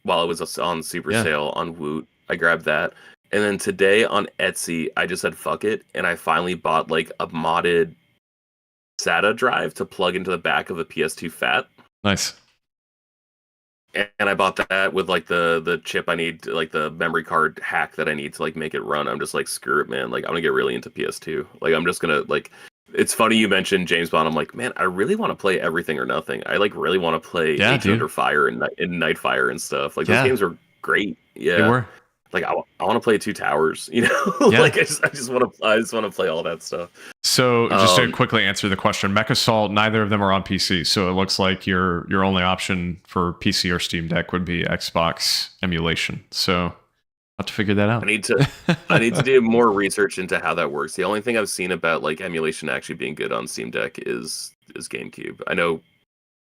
while it was on super sale on Woot. I grabbed that, and then today on Etsy, I just said fuck it, and I finally bought like a modded SATA drive to plug into the back of a PS2 Fat. Nice. And I bought that with like the chip I need, like the memory card hack that I need to like make it run. I'm just like, screw it, man. Like I'm gonna get really into PS2. Like I'm just gonna like. It's funny you mentioned James Bond. I'm like, man, I really want to play Everything or Nothing. I like really want to play Yeah, Agent dude. Under Fire and Nightfire and stuff. Like those Yeah, games are great. they Yeah. were. Like I want to play Two Towers. You know, Yeah. like I just want to play all that stuff. So just to Um, quickly answer the question, Mech Assault, neither of them are on PC. So it looks like your only option for PC or Steam Deck would be Xbox emulation. So I'll have to figure that I out. need to I need to do more research into how that works. The only thing I've seen about like emulation actually being good on Steam Deck is GameCube. I know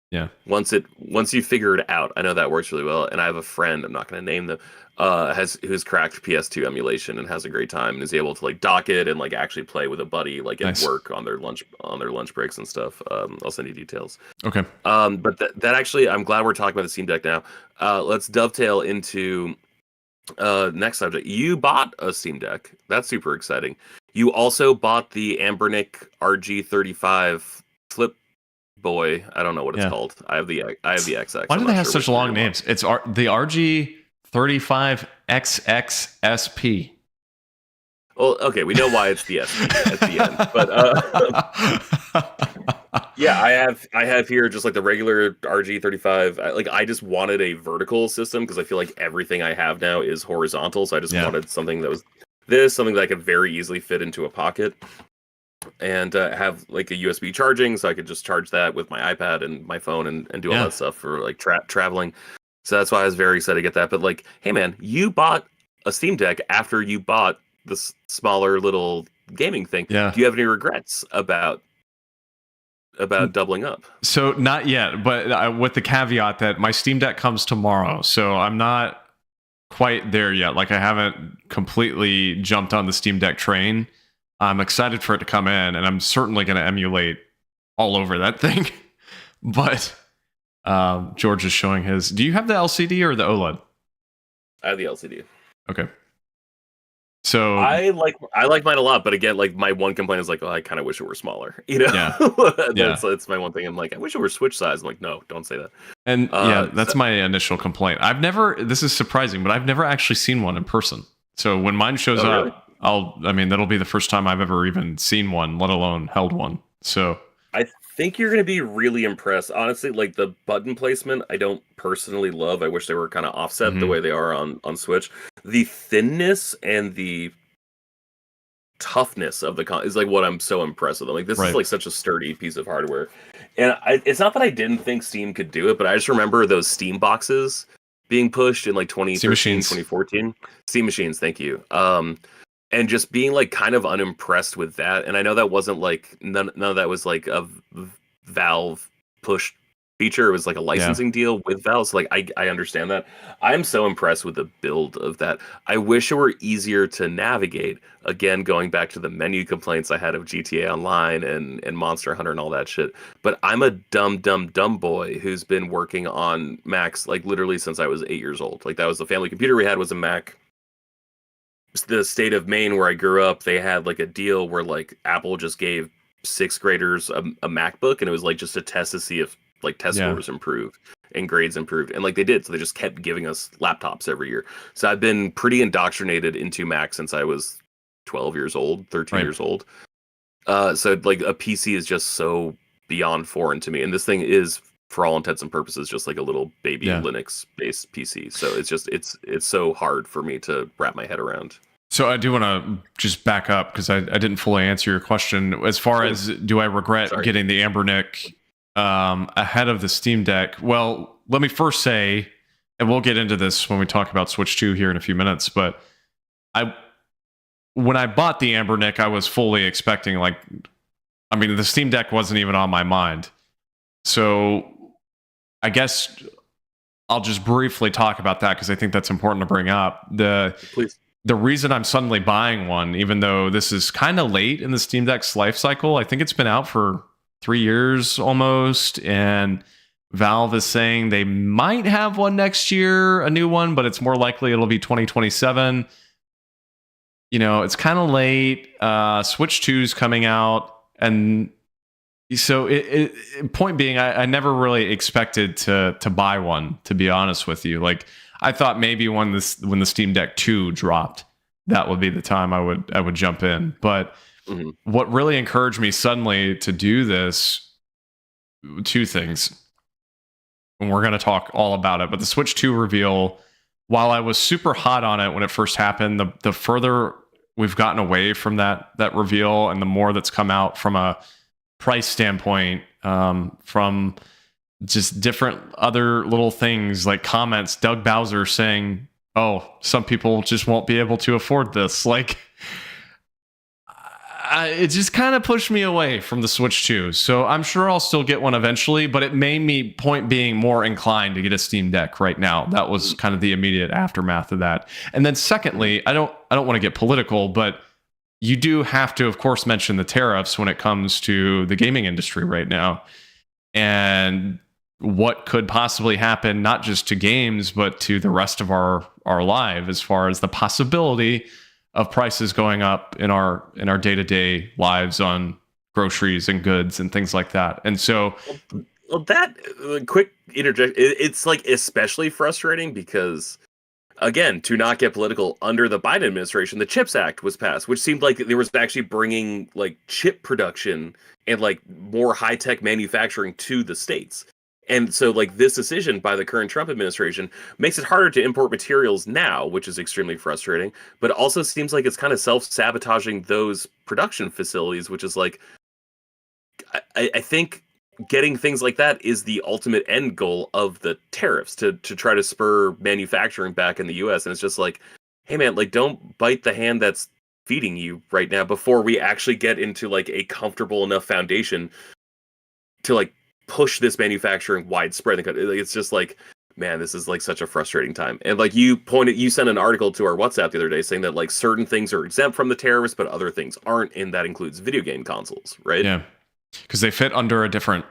Yeah. once you figure it out, I know that works really well. And I have a friend, I'm not going to name them, who's cracked PS2 emulation and has a great time and is able to like dock it and like actually play with a buddy like at Nice. work on their lunch breaks and stuff. I'll send you details. Okay. But that actually, I'm glad we're talking about the Steam Deck now. Let's dovetail into next subject. You bought a Steam Deck. That's super exciting. You also bought the Ambernic RG35 Flip Boy. I don't know what it's Yeah. called. I have the XX. Why I'm do they not have sure such which one long you names? It's the RG35XXSP. Well, okay, we know why it's the SP at the end, but yeah, I have here just like the regular RG35. I just wanted a vertical system because I feel like everything I have now is horizontal, so I just Yeah. wanted something that was something that I could very easily fit into a pocket and have like a USB charging, so I could just charge that with my iPad and my phone and do all Yeah. that stuff for like traveling. So that's why I was very excited to get that. But like, hey man, you bought a Steam Deck after you bought this smaller little gaming thing. Yeah. Do you have any regrets about doubling up? So not yet, but with the caveat that my Steam Deck comes tomorrow, so I'm not quite there yet. Like I haven't completely jumped on the Steam Deck train. I'm excited for it to come in, and I'm certainly going to emulate all over that thing. But George is showing his. Do you have the LCD or the OLED? I have the LCD. Okay. So I like mine a lot, but again, like my one complaint is like, oh, I kind of wish it were smaller. You know, Yeah. that's my one thing. I'm like, I wish it were Switch size. I'm like, no, don't say that. And that's my initial complaint. I've never. This is surprising, but I've never actually seen one in person. So when mine shows really? up, that'll be the first time I've ever even seen one, let alone held one. So I think you're going to be really impressed. Honestly, like the button placement, I don't personally love. I wish they were kind of offset the way they are on Switch. The thinness and the toughness of the is like what I'm so impressed with. Like this is like such a sturdy piece of hardware. And it's not that I didn't think Steam could do it, but I just remember those Steam boxes being pushed in like 2013, 2014. Steam machines, thank you. And just being like kind of unimpressed with that. And I know that wasn't like none of that was like a Valve push feature. It was like a licensing deal with Valve. So like I understand that. I'm so impressed with the build of that. I wish it were easier to navigate. Again, going back to the menu complaints I had of GTA Online and Monster Hunter and all that shit. But I'm a dumb boy who's been working on Macs like literally since I was 8 years old. Like that was the family computer we had was a Mac. The state of Maine where I grew up, they had like a deal where like Apple just gave sixth graders a MacBook, and it was like just a test to see if like test scores improved and grades improved, and like they did. So they just kept giving us laptops every year. So I've been pretty indoctrinated into Mac since I was 12 years old, 13 years old. So like a PC is just so beyond foreign to me, and this thing is, for all intents and purposes, just like a little baby Linux based PC. So it's just it's so hard for me to wrap my head around. So I do want to just back up because I didn't fully answer your question. As far as do I regret getting the Ambernic ahead of the Steam Deck? Well, let me first say, and we'll get into this when we talk about Switch 2 here in a few minutes, but when I bought the Ambernic, I was fully expecting the Steam Deck wasn't even on my mind. So I guess I'll just briefly talk about that because I think that's important to bring up. Please. The reason I'm suddenly buying one, even though this is kind of late in the Steam Deck's life cycle, I think it's been out for 3 years almost, and Valve is saying they might have one next year, a new one, but it's more likely it'll be 2027. You know, it's kind of late. Switch 2 is coming out, and So point being, I never really expected to buy one, to be honest with you. Like I thought maybe when the Steam Deck 2 dropped, that would be the time I would jump in. But Hmm. what really encouraged me suddenly to do this, two things, and we're going to talk all about it. But the Switch 2 reveal, while I was super hot on it when it first happened, the further we've gotten away from that reveal, and the more that's come out from a price standpoint, from just different other little things like comments, Doug Bowser saying, "Oh, some people just won't be able to afford this." Like, it just kind of pushed me away from the Switch 2. So I'm sure I'll still get one eventually, but it made me, point being, more inclined to get a Steam Deck right now. That was kind of the immediate aftermath of that. And then secondly, I don't want to get political, but you do have to, of course, mention the tariffs when it comes to the gaming industry right now, and what could possibly happen, not just to games, but to the rest of our life, as far as the possibility of prices going up in our day-to-day lives on groceries and goods and things like that. And so, Well, that quick interject. It's like especially frustrating because, again, to not get political, under the Biden administration, the CHIPS Act was passed, which seemed like there was actually bringing like chip production and like more high tech manufacturing to the states. And so, like, this decision by the current Trump administration makes it harder to import materials now, which is extremely frustrating, but also seems like it's kind of self sabotaging those production facilities, which is like, I think getting things like that is the ultimate end goal of the tariffs to try to spur manufacturing back in the US. And it's just like, hey, man, like, don't bite the hand that's feeding you right now before we actually get into like a comfortable enough foundation to like push this manufacturing widespread. It's just like, man, this is like such a frustrating time. And like you sent an article to our WhatsApp the other day saying that like certain things are exempt from the tariffs, but other things aren't, and that includes video game consoles, right? yeah, because they fit under a different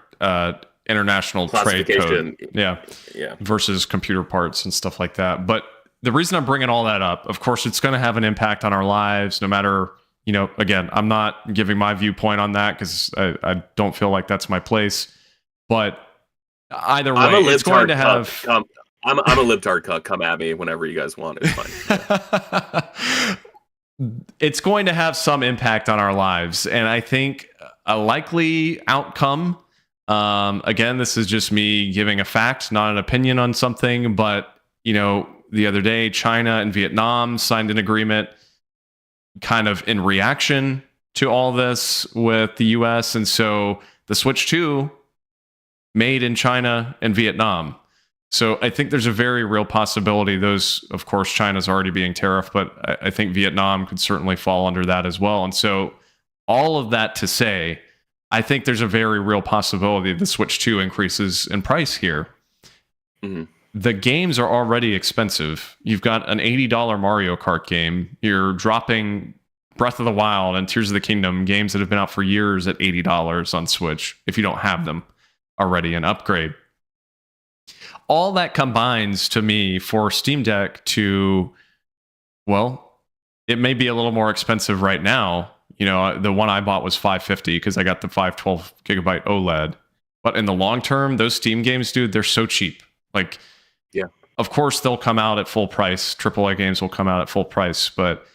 international trade code, yeah, versus computer parts and stuff like that. But the reason I'm bringing all that up, of course, it's going to have an impact on our lives, no matter, again, I'm not giving my viewpoint on that because I don't feel like that's my place. But either way, it's going to have. I'm a libtard cuck. Come at me whenever you guys want. It's fine. Yeah. It's going to have some impact on our lives, and I think a likely outcome. Again, this is just me giving a fact, not an opinion on something. But the other day, China and Vietnam signed an agreement, kind of in reaction to all this with the U.S., and so the Switch 2 made in China and Vietnam. So I think there's a very real possibility. Those, of course, China's already being tariffed, but I think Vietnam could certainly fall under that as well. And so all of that to say, I think there's a very real possibility the Switch 2 increases in price here. Mm-hmm. The games are already expensive. You've got an $80 Mario Kart game. You're dropping Breath of the Wild and Tears of the Kingdom, games that have been out for years, at $80 on Switch if you don't have them already, an upgrade. All that combines to me for Steam Deck to, well, it may be a little more expensive right now. The one I bought was $550 because I got the 512 gigabyte OLED. But in the long term, those Steam games, dude, they're so cheap. Like, yeah, of course they'll come out at full price. AAA games will come out at full price. But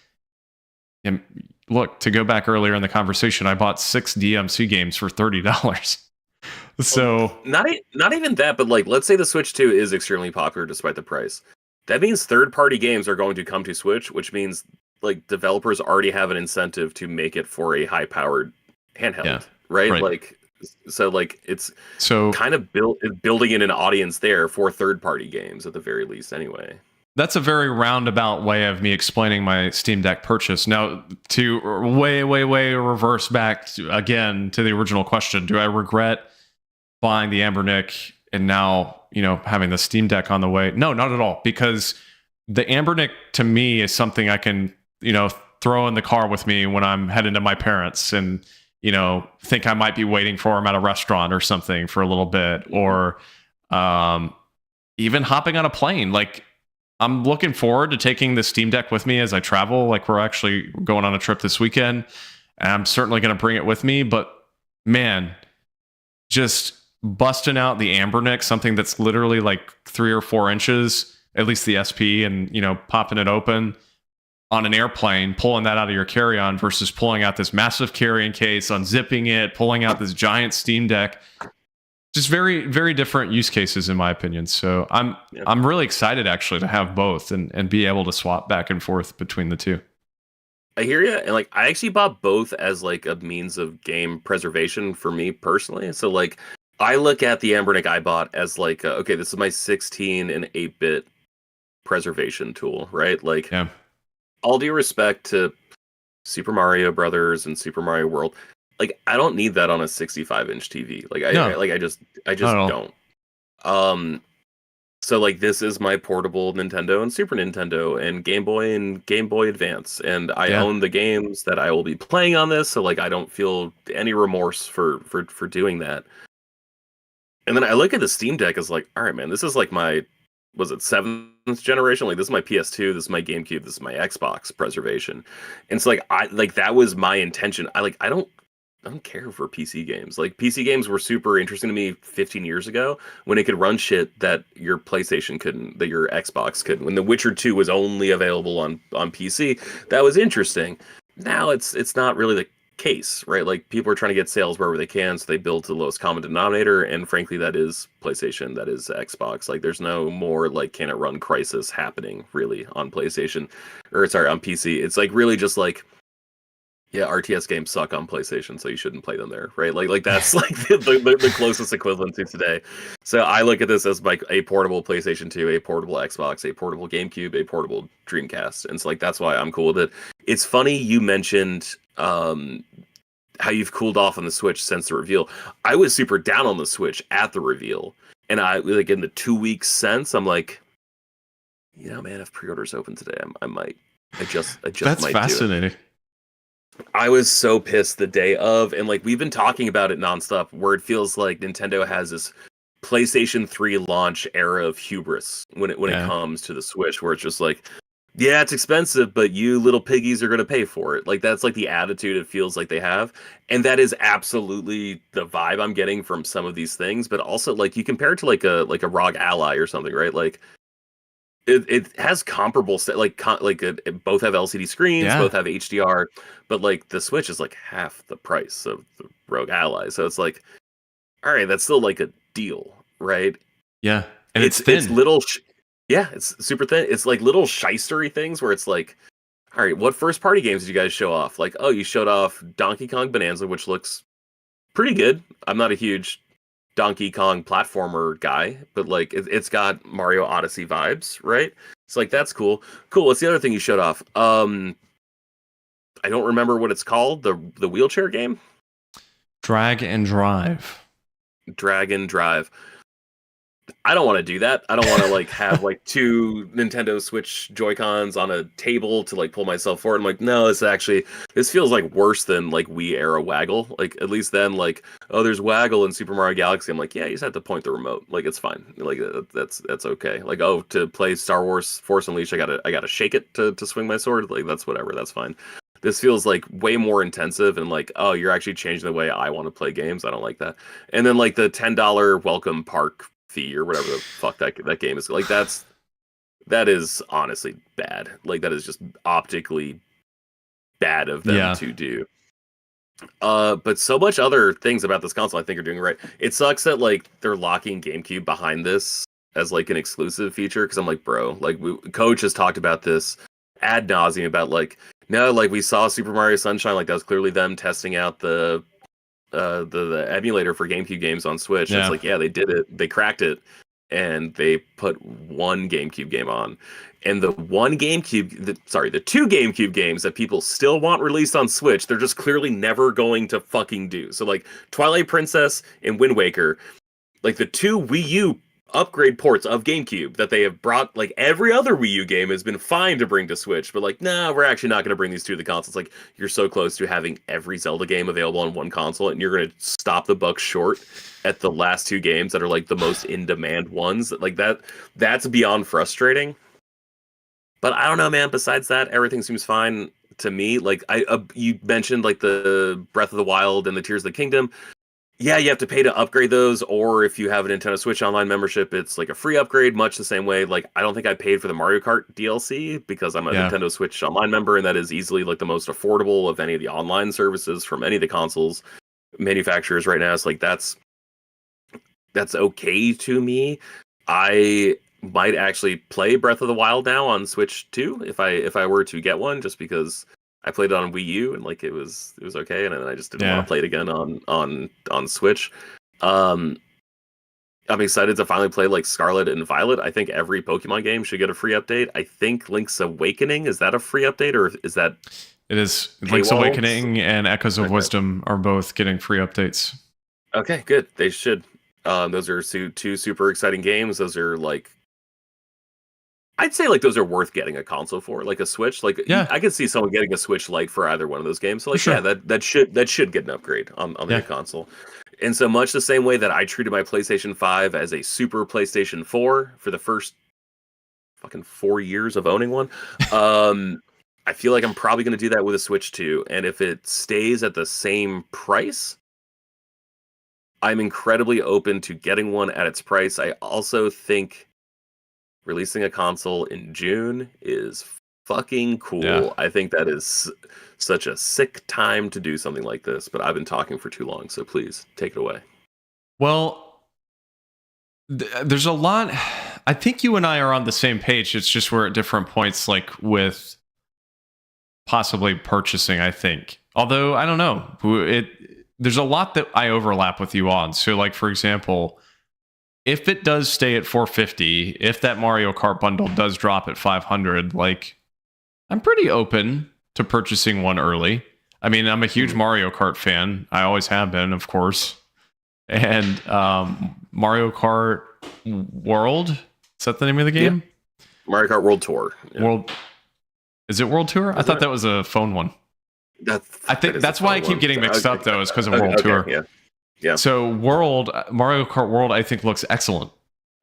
look, to go back earlier in the conversation, I bought 6 DMC games for $30. So not even that, but like, let's say the Switch 2 is extremely popular despite the price. That means third-party games are going to come to Switch, which means like developers already have an incentive to make it for a high-powered handheld, right? Like, so like it's kind of building in an audience there for third-party games at the very least, anyway. That's a very roundabout way of me explaining my Steam Deck purchase. Now, to way reverse back again to the original question, do I regret buying the Ambernick and now, having the Steam Deck on the way? No, not at all. Because the Ambernick to me is something I can, throw in the car with me when I'm heading to my parents and, think I might be waiting for them at a restaurant or something for a little bit, or even hopping on a plane. Like, I'm looking forward to taking the Steam Deck with me as I travel. Like, we're actually going on a trip this weekend, and I'm certainly going to bring it with me. But man, just busting out the Ambernick, something that's literally like 3 or 4 inches, at least the SP, and popping it open on an airplane, pulling that out of your carry-on versus pulling out this massive carrying case, unzipping it, pulling out this giant Steam Deck. Just very, very different use cases in my opinion. So I'm really excited actually to have both and be able to swap back and forth between the two. I hear you, and like I actually bought both as like a means of game preservation for me personally. So like I look at the Ambernick I bought as like okay, this is my 16 and 8-bit preservation tool, right? Like Yeah. all due respect to Super Mario Brothers and Super Mario World, like I don't need that on a 65-inch TV. Like No, I just not at all. don't. So like this is my portable Nintendo and Super Nintendo and Game Boy Advance, and I Yeah. own the games that I will be playing on this, so like I don't feel any remorse for doing that. And then I look at the Steam Deck as like, all right, man, this is like my was it 7th generation? Like this is my PS2, this is my GameCube, this is my Xbox preservation. And so like I like that was my intention. I don't care for PC games. Like PC games were super interesting to me 15 years ago when it could run shit that your PlayStation couldn't, that your Xbox couldn't. When The Witcher 2 was only available on PC, that was interesting. Now it's not really the case, right? Like people are trying to get sales wherever they can, so they build to the lowest common denominator, and frankly that is PlayStation, that is Xbox. Like there's no more like can it run Crisis happening really on PlayStation, or sorry, on PC. It's like really just like yeah, RTS games suck on PlayStation, so you shouldn't play them there, right? Like that's like the closest equivalent to today. So I look at this as like a portable PlayStation 2, a portable Xbox, a portable GameCube, a portable Dreamcast, and so like that's why I'm cool with it. It's funny you mentioned how you've cooled off on the Switch since the reveal. I was super down on the Switch at the reveal, and I like in the 2 weeks since, I'm like, man, if pre-orders open today, I might. I just That's might fascinating. do it. I was so pissed the day of, and like we've been talking about it nonstop, where it feels like Nintendo has this PlayStation 3 launch era of hubris when it comes to the Switch, where it's just like, yeah, it's expensive, but you little piggies are going to pay for it. Like that's like the attitude it feels like they have, and that is absolutely the vibe I'm getting from some of these things. But also, like you compare it to like a ROG Ally or something, right? Like it has comparable both have LCD screens, Yeah. both have HDR, but like the Switch is like half the price of the Rogue Ally. So it's like, all right, that's still like a deal, right? Yeah. And it's thin. Little, yeah, it's super thin. It's like little shystery things where it's like, all right, what first party games did you guys show off? Like, oh, you showed off Donkey Kong Bonanza, which looks pretty good. I'm not a huge Donkey Kong platformer guy, but like it's got Mario Odyssey vibes, right? It's like that's cool. Cool. What's the other thing you showed off? I don't remember what it's called. The wheelchair game, Drag and drive. Dragon Drive. I don't want to do that. I don't want to like have like two Nintendo Switch Joy-Cons on a table to like pull myself forward. I'm like, no, this feels like worse than like Wii era Waggle. Like at least then like, oh, there's Waggle in Super Mario Galaxy. I'm like, yeah, you just have to point the remote. Like it's fine. Like that's okay. Like, oh, to play Star Wars Force Unleashed, I gotta shake it to swing my sword. Like that's whatever. That's fine. This feels like way more intensive and like, oh, you're actually changing the way I want to play games. I don't like that. And then like the $10 welcome park fee or whatever the fuck that game is, like that is honestly bad. Like that is just optically bad of them to do. But so much other things about this console I think are doing right. It sucks that like they're locking GameCube behind this as like an exclusive feature, because I'm like, bro, like Coach has talked about this ad nauseum about like, no, like we saw Super Mario Sunshine, like that was clearly them testing out the emulator for GameCube games on Switch. Yeah. It's like, yeah, they did it. They cracked it, and they put one GameCube game on. And the two GameCube games that people still want released on Switch, they're just clearly never going to fucking do. So like Twilight Princess and Wind Waker, like the two Wii U upgrade ports of GameCube that they have brought, like every other Wii U game has been fine to bring to Switch, but like, nah, we're actually not going to bring these two to the consoles. Like, you're so close to having every Zelda game available on one console, and you're going to stop the buck short at the last two games that are like the most in-demand ones. Like that's beyond frustrating. But I don't know, man. Besides that, everything seems fine to me. Like you mentioned, like the Breath of the Wild and the Tears of the Kingdom. Yeah, you have to pay to upgrade those, or if you have a Nintendo Switch Online membership, it's like a free upgrade, much the same way. Like, I don't think I paid for the Mario Kart DLC because I'm a Yeah. Nintendo Switch Online member, and that is easily like the most affordable of any of the online services from any of the consoles manufacturers right now. It's like that's okay to me. I might actually play Breath of the Wild now on Switch 2 if I were to get one, just because I played it on Wii U and like it was okay, and then I just didn't want Yeah. to play it again on Switch. Um, I'm excited to finally play like Scarlet and Violet. I think every Pokemon game should get a free update. I think Link's Awakening, is that a free update, or is that It is. Link's paywall? Awakening and Echoes of Okay. Wisdom are both getting free updates. Okay, good. They should. Those are two super exciting games. Those are like, I'd say like those are worth getting a console for, like a Switch. Like Yeah. I could see someone getting a Switch Lite for either one of those games. So like, For sure. yeah, that should get an upgrade on the Yeah. new console. In so much the same way that I treated my PlayStation 5 as a super PlayStation 4 for the first fucking 4 years of owning one. I feel like I'm probably going to do that with a Switch 2. And if it stays at the same price, I'm incredibly open to getting one at its price. I also think releasing a console in June is fucking cool. Yeah. I think that is such a sick time to do something like this, but I've been talking for too long, so please take it away. Well, there's a lot. I think you and I are on the same page. It's just we're at different points, like with possibly purchasing, I think. Although, I don't know. There's a lot that I overlap with you on. So, like, for example, if it does stay at $450, if that Mario Kart bundle does drop at $500, like, I'm pretty open to purchasing one early. I mean, I'm a huge Mario Kart fan. I always have been, of course. And Mario Kart World, is that the name of the game? Yeah. Mario Kart World Tour. Yeah. Is it World Tour? I thought that was a phone one. I think that's why I keep getting mixed up, though, is because of World Tour. Yeah. Yeah. So Mario Kart World, I think looks excellent.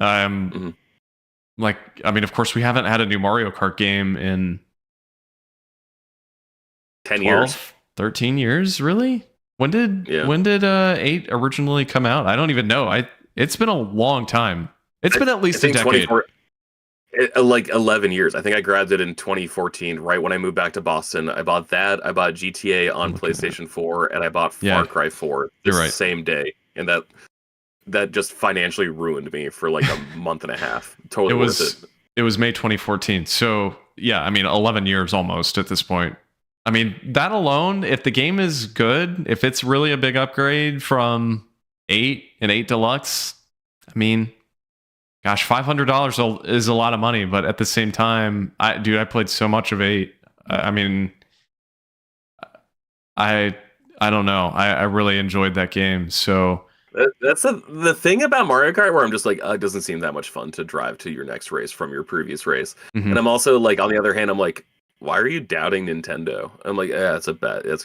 Like, I mean, of course, we haven't had a new Mario Kart game in 10 years, 13 years, really? When did 8 originally come out? I don't even know. It's been a long time. It's been at least a decade. Like 11 years. I think I grabbed it in 2014, right when I moved back to Boston. I bought that. I bought GTA on PlayStation 4, and I bought Far Cry 4 the same day. And that just financially ruined me for like a month and a half. Totally worth it. It was May 2014. So, yeah, I mean, 11 years almost at this point. I mean, that alone, if the game is good, if it's really a big upgrade from 8 and 8 Deluxe, I mean, gosh, $500 is a lot of money, but at the same time, I played so much of 8. I mean, I don't know. I really enjoyed that game. So that's the thing about Mario Kart, where I'm just like, it doesn't seem that much fun to drive to your next race from your previous race. Mm-hmm. And I'm also like, on the other hand, I'm like, why are you doubting Nintendo? I'm like, that's a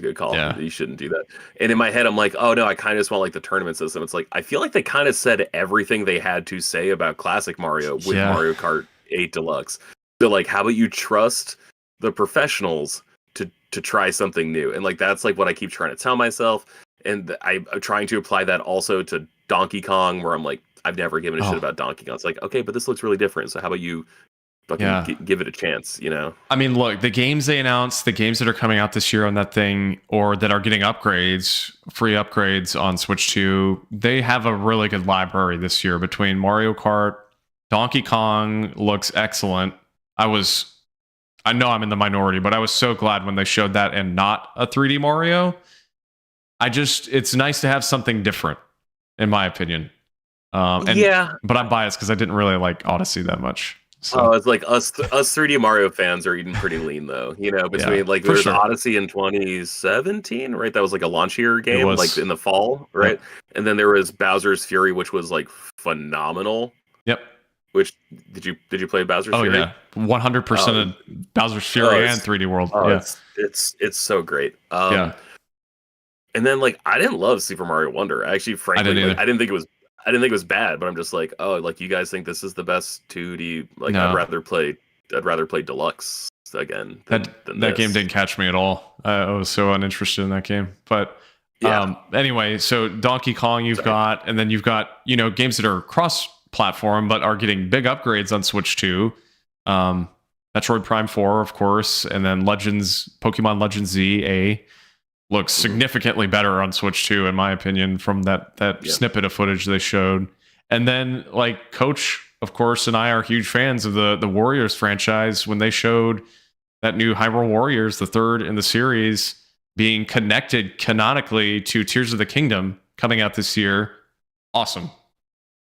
good call. Yeah. You shouldn't do that. And in my head, I'm like, oh no, I kind of just want like the tournament system. It's like, I feel like they kind of said everything they had to say about classic Mario with Mario Kart 8 Deluxe. So like, how about you trust the professionals to try something new? And like, that's like what I keep trying to tell myself. And I'm trying to apply that also to Donkey Kong, where I'm like, I've never given a shit about Donkey Kong. It's like, okay, but this looks really different. So how about you give it a chance, you know? I mean, look, the games they announced, the games that are coming out this year on that thing, or that are getting upgrades, free upgrades on Switch 2, they have a really good library this year between Mario Kart, Donkey Kong looks excellent. I know I'm in the minority, but I was so glad when they showed that and not a 3D Mario. It's nice to have something different, in my opinion. But I'm biased because I didn't really like Odyssey that much. So. It's like us 3D Mario fans are eating pretty lean, though. You know, between like there was Odyssey in 2017, right? That was like a launch year game, like in the fall, right? Yep. And then there was Bowser's Fury, which was like phenomenal. Yep. Which did you play Bowser's Fury? Oh yeah, 100% of Bowser's Fury and 3D World. It's so great. And then like I didn't love Super Mario Wonder. Actually, frankly, I didn't think it was bad, but I'm just like, oh, like you guys think this is the best 2D? Like I'd rather play Deluxe again. That game didn't catch me at all. I was so uninterested in that game. But Yeah. Anyway, so Donkey Kong you've got, and then you've got, games that are cross-platform but are getting big upgrades on Switch 2. Metroid Prime 4, of course, and then Pokemon Legends ZA looks significantly better on Switch 2, in my opinion, from that snippet of footage they showed. And then, like, Coach, of course, and I are huge fans of the Warriors franchise. When they showed that new Hyrule Warriors, the third in the series, being connected canonically to Tears of the Kingdom coming out this year, awesome.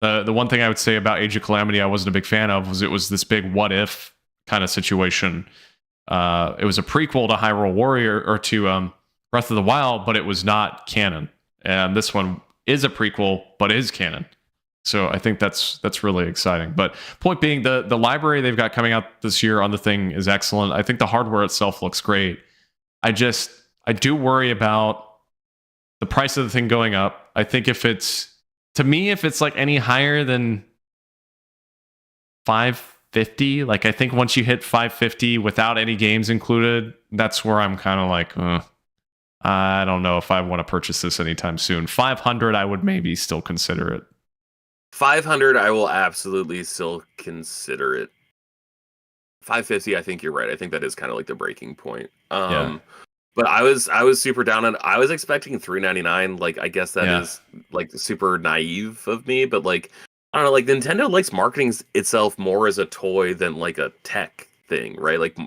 The one thing I would say about Age of Calamity I wasn't a big fan of was it was this big what if kind of situation. It was a prequel to Hyrule Warrior, or to Breath of the Wild, but it was not canon. And this one is a prequel, but is canon. So I think that's really exciting. But point being, the library they've got coming out this year on the thing is excellent. I think the hardware itself looks great. I do worry about the price of the thing going up. I think if it's like any higher than $550, like I think once you hit $550 without any games included, that's where I'm kind of like, I don't know if I want to purchase this anytime soon. $500, I would maybe still consider it. $500, I will absolutely still consider it. $550, I think you're right. I think that is kind of like the breaking point. But I was super down on. I was expecting $399. Like, I guess that is like super naive of me, but like, I don't know. Like, Nintendo likes marketing itself more as a toy than like a tech thing, right? Like,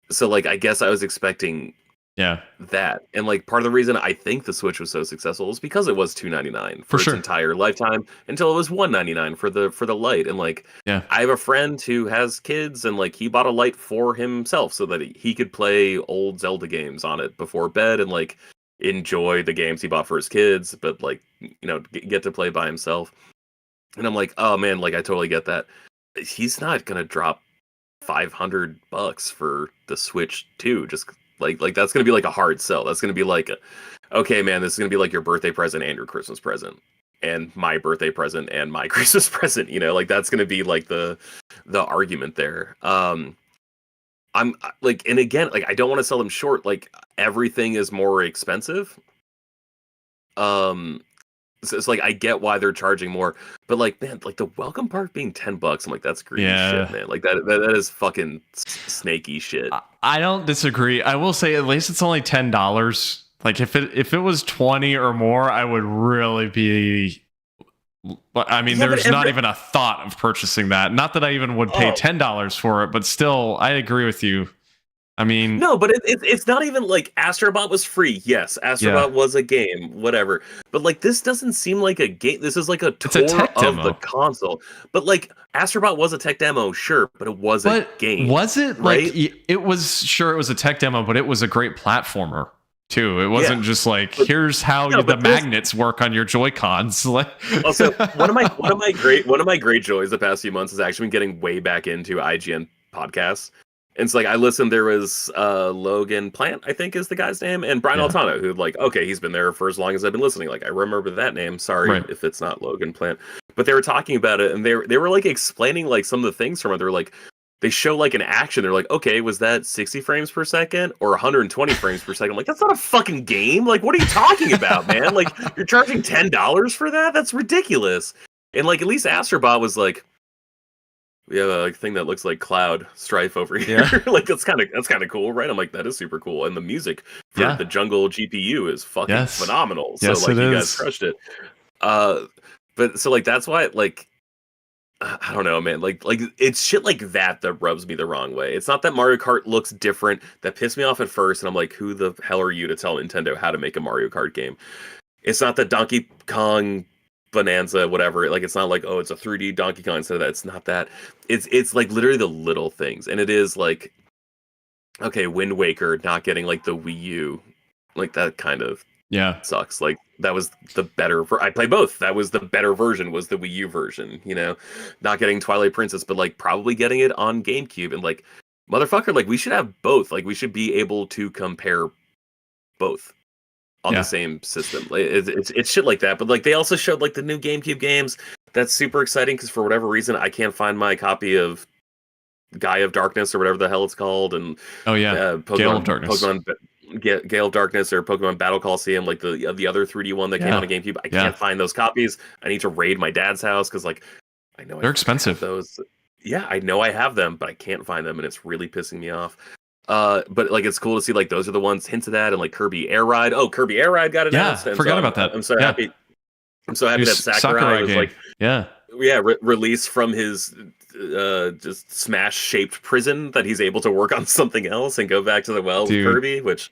so like, I guess I was expecting that, and like part of the reason I think the Switch was so successful is because it was $299 for its entire lifetime until it was $199 for the Lite. And like, I have a friend who has kids, and like he bought a Lite for himself so that he could play old Zelda games on it before bed and like enjoy the games he bought for his kids, but like, get to play by himself. And I'm like, oh man, like I totally get that. He's not gonna drop $500 for the Switch 2 just like that's gonna be like a hard sell. That's gonna be like, okay, man, this is gonna be like your birthday present and your Christmas present, and my birthday present and my Christmas present. Like that's gonna be like the argument there. I'm like, and again, like I don't want to sell them short. Like everything is more expensive. So it's like I get why they're charging more, but like, man, like the welcome park being $10, I'm like, that's greedy shit, man. Like that is fucking snaky shit. I don't disagree. I will say at least it's only $10. Like if it was 20 or more, I would really be. I mean, there's not even a thought of purchasing that. Not that I even would pay $10 for it, but still, I agree with you. I mean, no, but it's not even like Astrobot was free. Yes, Astrobot was a game, whatever. But like, this doesn't seem like a game. This is like a tour of the console. But like, Astrobot was a tech demo, sure, but it was a game. Was it right? Like it was? Sure, it was a tech demo, but it was a great platformer too. It wasn't just like, here's how the magnets work on your Joy-Cons. Also, one of my great joys the past few months has actually been getting way back into IGN podcasts. And it's like I listened. There was Logan Plant, I think is the guy's name, and Brian Altano, who like, okay, he's been there for as long as I've been listening. Like I remember that name. Sorry if it's not Logan Plant, but they were talking about it, and they were like explaining like some of the things from it. They're like, they show like an action. They're like, okay, was that 60 frames per second or 120 frames per second? I'm like, that's not a fucking game. Like, what are you talking about, man? Like, you're charging $10 for that? That's ridiculous. And like, at least Astrobot was like, we have a thing that looks like Cloud Strife over here. Like that's kind of cool, right? I'm like, that is super cool. And the music for the Jungle GPU is fucking phenomenal. So like, you guys crushed it. But so like, that's why like, I don't know, man. Like it's shit like that rubs me the wrong way. It's not that Mario Kart looks different that pissed me off at first, and I'm like, who the hell are you to tell Nintendo how to make a Mario Kart game? It's not that Donkey Kong Bonanza, whatever. Like, it's not like, oh, it's a 3D Donkey Kong instead of that. It's not that. It's like literally the little things, and it is like, okay, Wind Waker not getting like the Wii U, like that kind of sucks. Like that was the better. I played both. That was the better version. Was the Wii U version? Not getting Twilight Princess, but like probably getting it on GameCube, and like, motherfucker, like we should have both. Like we should be able to compare both on the same system. It's shit like that. But like, they also showed like the new GameCube games. That's super exciting because for whatever reason I can't find my copy of Guy of Darkness or whatever the hell it's called. And Gale of Darkness. Gale of Darkness or Pokemon Battle Coliseum, like the other 3D one that came Yeah. on a GameCube. I Yeah. can't find those copies. I need to raid my dad's house because like I know They're I fucking have expensive. those. Yeah, I know I have them, but I can't find them, and it's really pissing me off. But like it's cool to see like those are the ones hinted at, and like Kirby Air Ride. Oh, Kirby Air Ride got Yeah, announced, and forgot so about that. I'm so Yeah. happy. I'm so happy New that Sakurai was game. like, yeah, released from his just Smash shaped prison, that he's able to work on something else and go back to the well with Kirby, which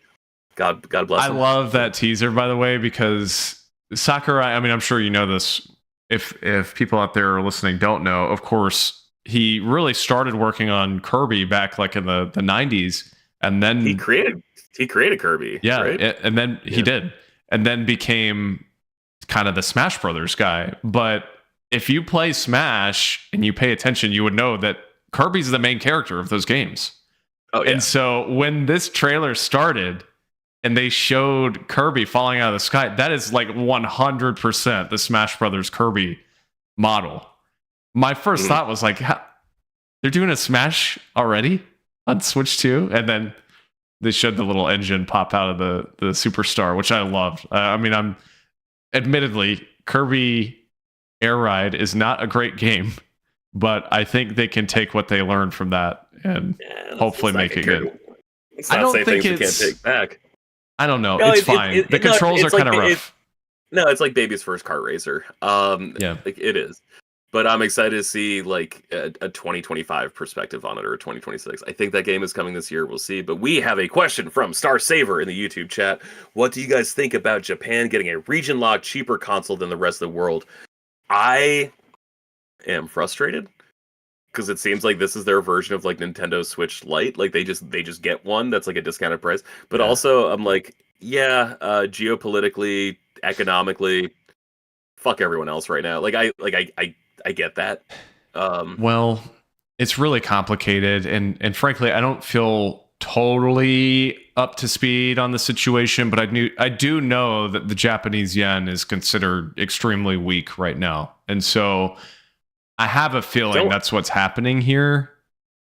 God bless him. I love that teaser, by the way, because Sakurai, I mean, I'm sure you know this. If people out there listening don't know, of course, he really started working on Kirby back like in the 90s, and then he created Kirby. Yeah, right? And then he did, and then became kind of the Smash Brothers guy. But if you play Smash and you pay attention, you would know that Kirby's the main character of those games. Oh, yeah. And so when this trailer started and they showed Kirby falling out of the sky, that is like 100% the Smash Brothers Kirby model. My first thought was like, they're doing a Smash already on Switch 2? And then they showed the little engine pop out of the Superstar, which I loved. I mean, I'm admittedly, Kirby Air Ride is not a great game, but I think they can take what they learned from that and hopefully make it good. I don't think it's... can't take back. I don't know. It's fine. The controls are kind of rough. No, it's like baby's first kart racer. Yeah, like it is. But I'm excited to see like a 2025 perspective on it, or a 2026. I think that game is coming this year. We'll see. But we have a question from Star Saver in the YouTube chat. What do you guys think about Japan getting a region-locked, cheaper console than the rest of the world? I am frustrated because it seems like this is their version of like Nintendo Switch Lite. Like they just get one that's like a discounted price. But also I'm like, geopolitically, economically, fuck everyone else right now. Like I get that. Well, it's really complicated, and frankly, I don't feel totally up to speed on the situation, but I do know that the Japanese yen is considered extremely weak right now, and so I have a feeling that's what's happening here.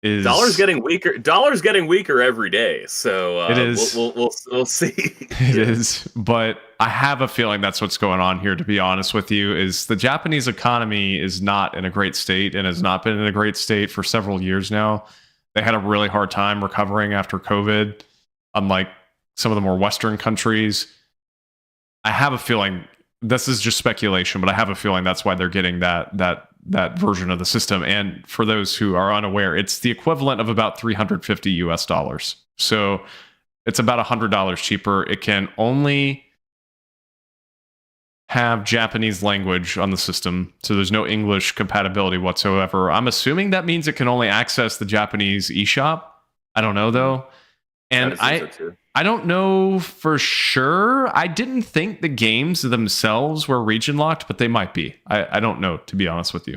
Is dollar's getting weaker every day, so it is. We'll see. It is, but I have a feeling that's what's going on here, to be honest with you. Is the Japanese economy is not in a great state, and has not been in a great state for several years now. They had a really hard time recovering after COVID, unlike some of the more Western countries. I have a feeling, this is just speculation, but I have a feeling that's why they're getting that version of the system. And for those who are unaware, it's the equivalent of about $350 US. So it's about $100 cheaper. It can only have Japanese language on the system, so there's no English compatibility whatsoever. I'm assuming that means it can only access the Japanese eShop. I don't know though. And I don't know for sure. I didn't think the games themselves were region locked, but they might be. I don't know, to be honest with you.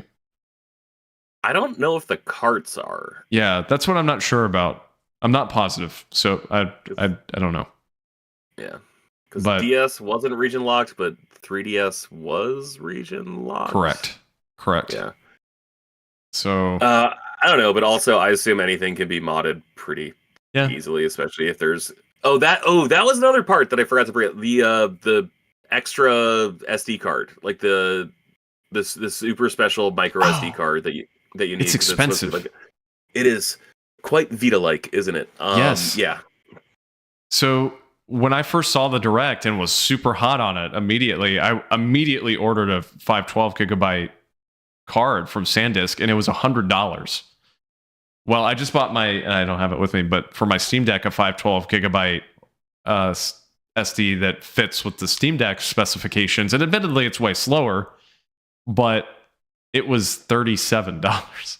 I don't know if the carts are. Yeah, that's what I'm not sure about. I'm not positive, so I don't know. Yeah, because DS wasn't region locked, but 3DS was region locked. Correct. Yeah. So I don't know, but also I assume anything can be modded pretty easily, especially if there's that was another part that I forgot to bring up. The extra SD card, like the super special micro SD card that you need. It's expensive. It is quite Vita-like, isn't it? Yes. Yeah. So when I first saw the Direct and was super hot on it, I immediately ordered a 512 gigabyte card from SanDisk, and it was $100. Well, I just bought I don't have it with me, but for my Steam Deck, a 512 gigabyte SD that fits with the Steam Deck specifications. And admittedly, it's way slower, but it was $37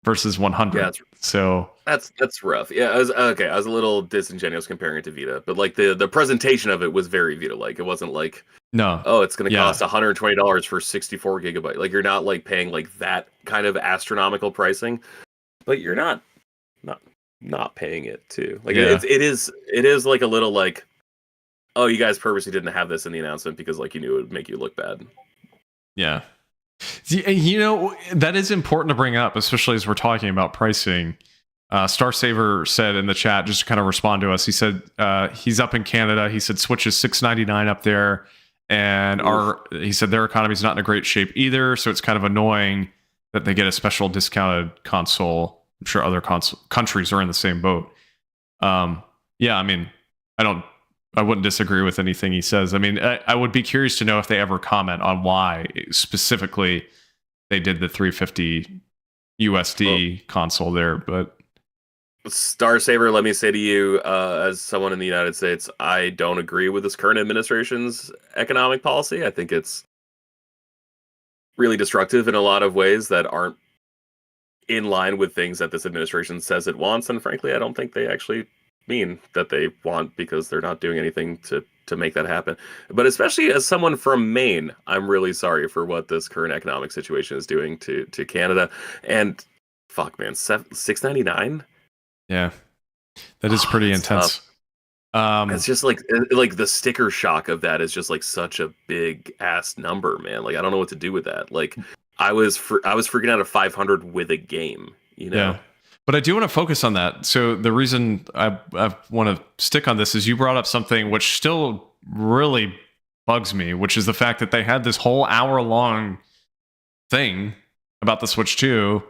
versus $100. Yeah, so that's rough. Yeah, I was a little disingenuous comparing it to Vita, but like the presentation of it was very Vita-like. It wasn't like it's going to cost $120 for 64 gigabyte. Like you're not like paying like that kind of astronomical pricing, but you're not paying it too. Like it is like a little like, oh, you guys purposely didn't have this in the announcement because like you knew it would make you look bad. Yeah. You know, that is important to bring up, especially as we're talking about pricing. Star Saver said in the chat, just to kind of respond to us, he said he's up in Canada. He said Switch is $6.99 up there, and he said their economy's not in a great shape either. So it's kind of annoying that they get a special discounted console. I'm sure other countries are in the same boat. Yeah, I mean, I wouldn't disagree with anything he says. I mean, I would be curious to know if they ever comment on why specifically they did the 350 USD console there, but. Star Saver, let me say to you, as someone in the United States, I don't agree with this current administration's economic policy. I think it's really destructive in a lot of ways that aren't in line with things that this administration says it wants. And frankly, I don't think they actually mean that they want, because they're not doing anything to make that happen. But especially as someone from Maine, I'm really sorry for what this current economic situation is doing to Canada. And fuck, man, $6.99. Yeah, that is pretty intense. It's just like the sticker shock of that is just like such a big ass number, man. Like I don't know what to do with that. Like I was freaking out at 500 with a game, you know. Yeah. But I do want to focus on that. So the reason I want to stick on this is you brought up something which still really bugs me, which is the fact that they had this whole hour-long thing about the Switch 2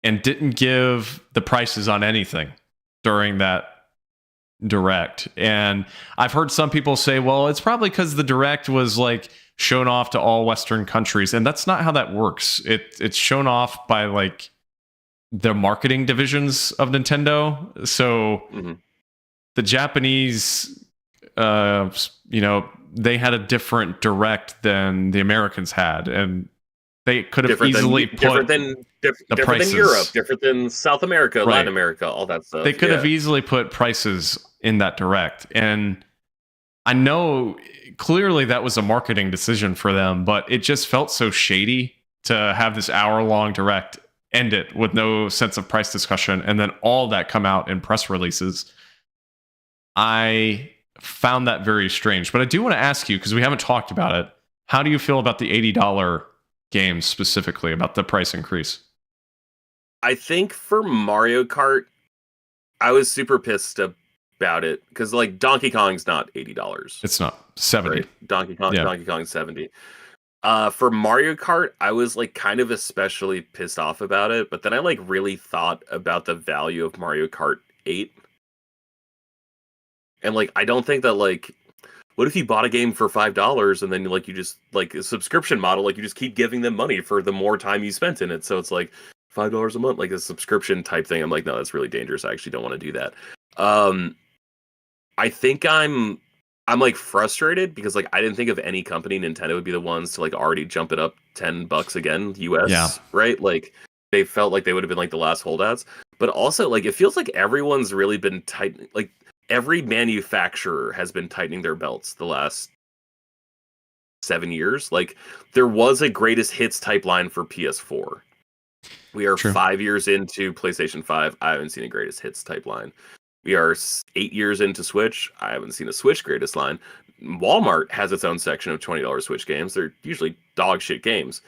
and didn't give the prices on anything during that direct. And I've heard some people say, well, it's probably because the direct was like shown off to all Western countries. And that's not how that works. It's shown off by like the marketing divisions of Nintendo. So the Japanese, they had a different direct than the Americans had. And they could have easily put different than Europe, different than South America, Latin America, all that stuff. They could have easily put prices in that direct. And I know clearly that was a marketing decision for them, but it just felt so shady to have this hour-long direct, end it with no sense of price discussion, and then all that come out in press releases. I found that very strange. But I do want to ask you, because we haven't talked about it, how do you feel about the $80 games specifically, about the price increase? I think for Mario Kart, I was super pissed about it because like Donkey Kong's not $80. It's not $70. Right? Donkey Kong's 70. For Mario Kart, I was like kind of especially pissed off about it, but then I like really thought about the value of Mario Kart 8. And like I don't think that like, what if you bought a game for $5 and then like you just like a subscription model, like you just keep giving them money for the more time you spent in it. So it's like $5 a month, like a subscription type thing. I'm like, no, that's really dangerous. I actually don't want to do that. I think I'm like frustrated because like I didn't think of any company, Nintendo would be the ones to like already jump it up $10 again, US, right? Like they felt like they would have been like the last holdouts. But also like it feels like everyone's really been tight, like every manufacturer has been tightening their belts the last 7 years. Like there was a greatest hits type line for PS4. We are 5 years into PlayStation 5. I haven't seen a greatest hits type line. We are 8 years into Switch. I haven't seen a Switch greatest line. Walmart has its own section of $20 Switch games. They're usually dog shit games,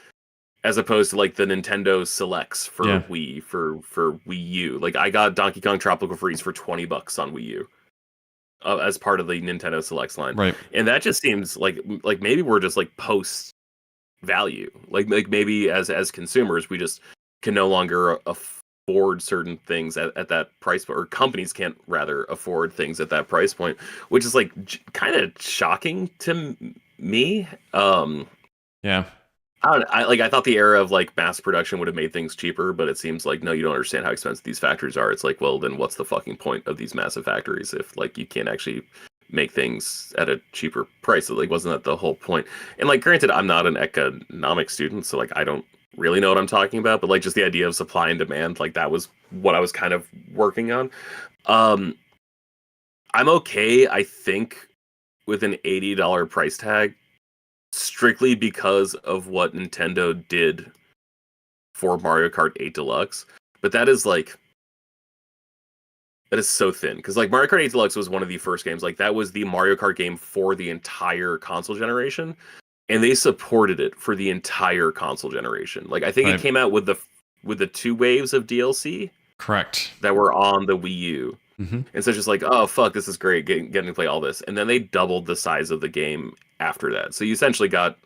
as opposed to like the Nintendo Selects for Wii, for Wii U. Like I got Donkey Kong Tropical Freeze for $20 on Wii U. As part of the Nintendo Selects line, right? And that just seems like maybe we're just like post value, like maybe as consumers we just can no longer afford certain things at that price point, or companies can't rather afford things at that price point, which is like kind of shocking to me. I thought the era of like mass production would have made things cheaper, but it seems like, no, you don't understand how expensive these factories are. It's like, well, then what's the fucking point of these massive factories if like you can't actually make things at a cheaper price? So, like, wasn't that the whole point? And like, granted, I'm not an economics student, so like I don't really know what I'm talking about, but like just the idea of supply and demand, like that was what I was kind of working on. I'm okay, I think, with an $80 price tag, strictly because of what Nintendo did for Mario Kart 8 Deluxe. But that is so thin, because like Mario Kart 8 Deluxe was one of the first games, like that was the Mario Kart game for the entire console generation, and they supported it for the entire console generation. Like I think it came out with the 2 waves of DLC, Correct. that were on the Wii U. Mm-hmm. And so it's just like, oh fuck, this is great, getting to play all this. And then they doubled the size of the game after that. So you essentially got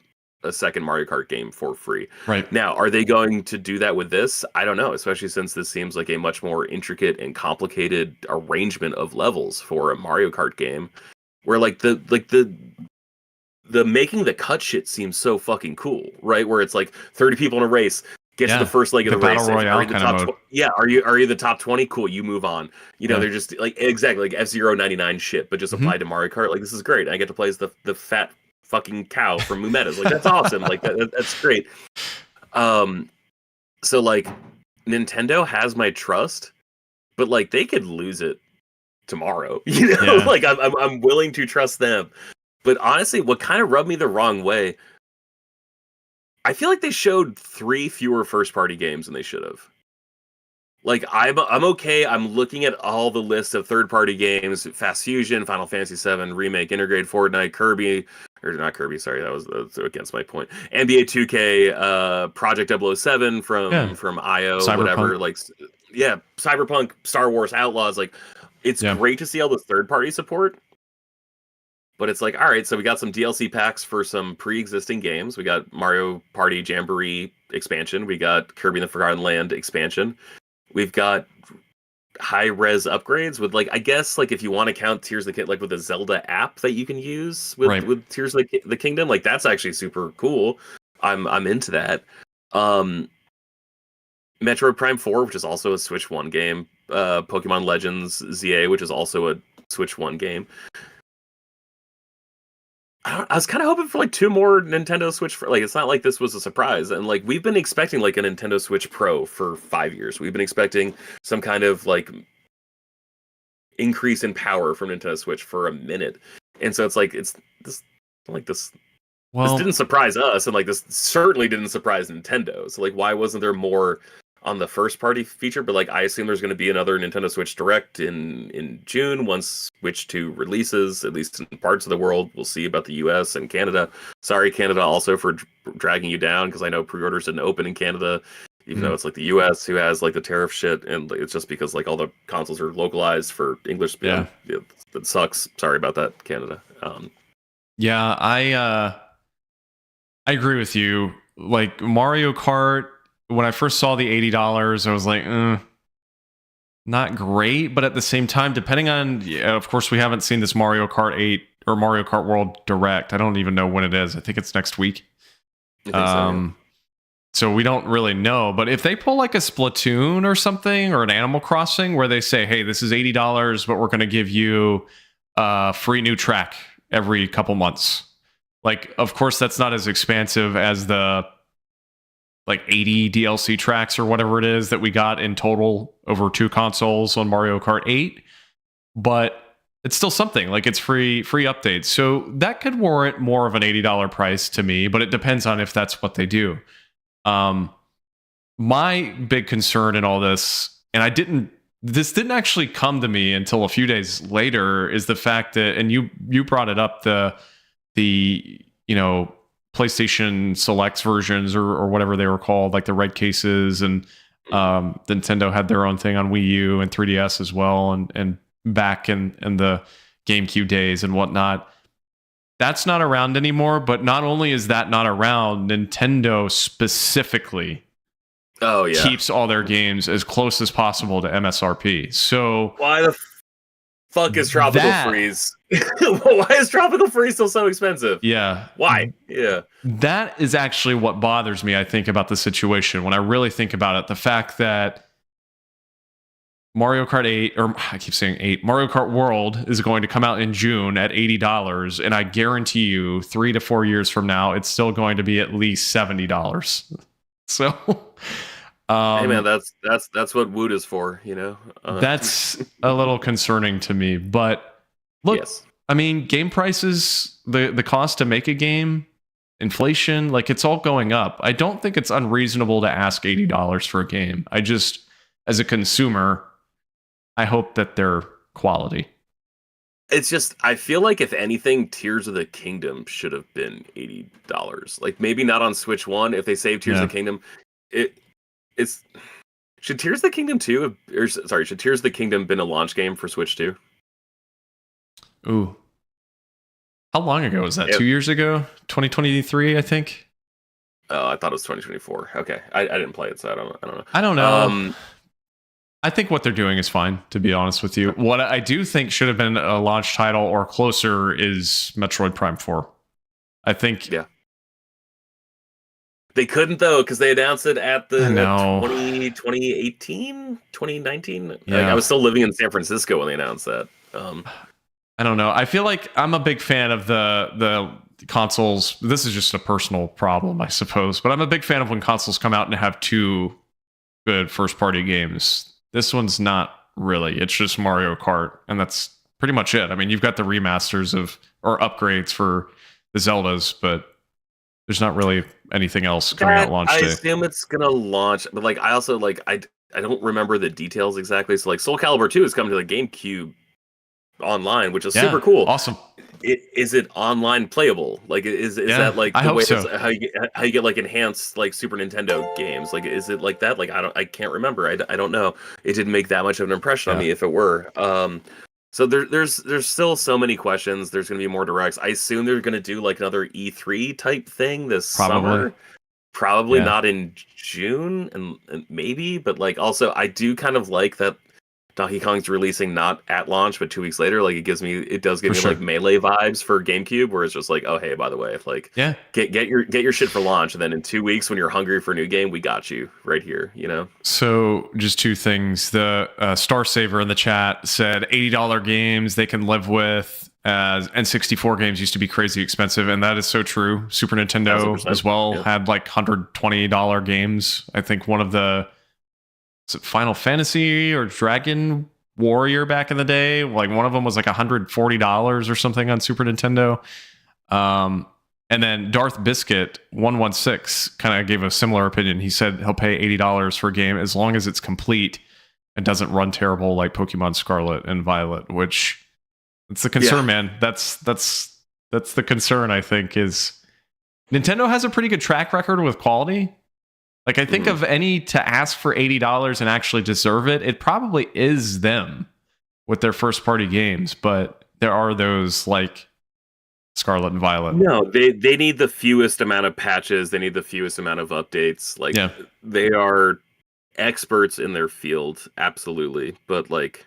a second Mario Kart game for free. Right. Now, are they going to do that with this? I don't know, especially since this seems like a much more intricate and complicated arrangement of levels for a Mario Kart game, where the making the cut shit seems so fucking cool, right? Where it's like 30 people in a race, get to the first leg of the race. Battle Royale the kind top of mode. are you the top 20? Cool, you move on. You know, they're just like exactly like F-Zero 99 shit, but just applied to Mario Kart. Like, this is great. I get to play as the fat fucking cow from Mumetas. Like, that's awesome. Like that's great. So like Nintendo has my trust, but like they could lose it tomorrow. You know, like I'm willing to trust them. But honestly, what kind of rubbed me the wrong way, I feel like they showed 3 fewer first party games than they should have. Like, I'm okay. I'm looking at all the lists of third party games: Fast Fusion, Final Fantasy VII Remake, Intergrade, Fortnite, Kirby, or not Kirby. Sorry, that was against my point. NBA 2K, Project 007 from IO, Cyberpunk. whatever. Like, yeah, Cyberpunk, Star Wars Outlaws. Like, it's great to see all this third party support. But it's like, all right, so we got some DLC packs for some pre-existing games. We got Mario Party Jamboree expansion. We got Kirby and the Forgotten Land expansion. We've got high-res upgrades with, like, I guess, like, if you want to count Tears of the Kingdom, like, with the Zelda app that you can use with Tears of the Kingdom, like, that's actually super cool. I'm into that. Metroid Prime 4, which is also a Switch 1 game. Pokemon Legends ZA, which is also a Switch 1 game. I was kind of hoping for like 2 more Nintendo Switch. Like, it's not like this was a surprise, and like we've been expecting like a Nintendo Switch Pro for 5 years. We've been expecting some kind of like increase in power from Nintendo Switch for a minute, and so it's this. This didn't surprise us, and like this certainly didn't surprise Nintendo. So like, why wasn't there more on the first party feature? But like, I assume there's going to be another Nintendo Switch Direct in June once Switch 2 releases, at least in parts of the world. We'll see about the US and Canada. Sorry, Canada, also for dragging you down, because I know pre-orders didn't open in Canada, even though it's like the US who has like the tariff shit, and it's just because like all the consoles are localized for English speaking. Yeah, that sucks. Sorry about that, Canada. I agree with you. Like, Mario Kart, when I first saw the $80, I was like, not great. But at the same time, depending on, of course, we haven't seen this Mario Kart 8 or Mario Kart World Direct. I don't even know when it is. I think it's next week. So we don't really know. But if they pull like a Splatoon or something, or an Animal Crossing, where they say, hey, this is $80, but we're going to give you a free new track every couple months. Like, of course, that's not as expansive as the like 80 DLC tracks or whatever it is that we got in total over 2 consoles on Mario Kart 8, but it's still something. Like, it's free updates. So that could warrant more of an $80 price to me, but it depends on if that's what they do. My big concern in all this, and this didn't actually come to me until a few days later, is the fact that, and you brought it up, the PlayStation Selects versions or whatever they were called, like the red cases, and Nintendo had their own thing on Wii U and 3DS as well, and back in the GameCube days and whatnot. That's not around anymore, but not only is that not around, Nintendo specifically keeps all their games as close as possible to MSRP. So why the fuck is Tropical Freeze? Why is Tropical Freeze still so expensive? Yeah. Why? Yeah. That is actually what bothers me, I think, about the situation. When I really think about it, the fact that Mario Kart 8, or I keep saying 8, Mario Kart World is going to come out in June at $80, and I guarantee you 3 to 4 years from now, it's still going to be at least $70. So, hey man, that's what Woot is for, you know? That's a little concerning to me, but look, I mean, game prices, the cost to make a game, inflation, like, it's all going up. I don't think it's unreasonable to ask $80 for a game. I just, as a consumer, I hope that they're quality. It's just, I feel like if anything, Tears of the Kingdom should have been $80. Like, maybe not on Switch 1. If they save Tears of the Kingdom, it's Should Tears of the Kingdom 2, or sorry, should Tears of the Kingdom been a launch game for Switch 2? Ooh. How long ago was that? It, 2 years ago? 2023, I think. oh, I thought it was 2024. Okay, I didn't play it, so I don't know. I don't know. I think what they're doing is fine, to be honest with you. What I do think should have been a launch title or closer is Metroid Prime 4. I think. Yeah. They couldn't, though, because they announced it at the 2018, 2019. Yeah. Like, I was still living in San Francisco when they announced that. I don't know. I feel like I'm a big fan of the consoles. This is just a personal problem, I suppose. But I'm a big fan of when consoles come out and have two good first-party games. This one's not really. It's just Mario Kart, and that's pretty much it. I mean, you've got the remasters or upgrades for the Zeldas, but there's not really anything else coming out launch day. I assume it's gonna launch, but like I also like I don't remember the details exactly. So like Soul Calibur 2 is coming to the GameCube online, which is super cool. Awesome. Is it online playable? Like is that like the way how you get like enhanced like Super Nintendo games? Like is it like that? Like I can't remember. I don't know. It didn't make that much of an impression on me if it were. So there's still so many questions. There's going to be more directs. I assume they're going to do like another E3 type thing this summer. Probably not in June and maybe, but like also I do kind of like that Donkey Kong's releasing not at launch but 2 weeks later. Like it does give me like Melee vibes for GameCube, where it's just like, oh hey, by the way, like get your shit for launch, and then in 2 weeks when you're hungry for a new game, we got you right here, you know. So just two things. The Star Saver in the chat said $80 games they can live with, and N64 games used to be crazy expensive, and that is so true. Super Nintendo as well had like $120 games. I think one of the Final Fantasy or Dragon Warrior back in the day, like one of them was like $140 or something on Super Nintendo. And then Darth Biscuit 116 kind of gave a similar opinion. He said he'll pay $80 for a game as long as it's complete and doesn't run terrible like Pokemon Scarlet and Violet, which it's the concern, man. That's the concern, I think, is Nintendo has a pretty good track record with quality. Like, I think of any to ask for $80 and actually deserve it, it probably is them with their first-party games. But there are those, like, Scarlet and Violet. No, they need the fewest amount of patches. They need the fewest amount of updates. Like, they are experts in their field, absolutely. But, like,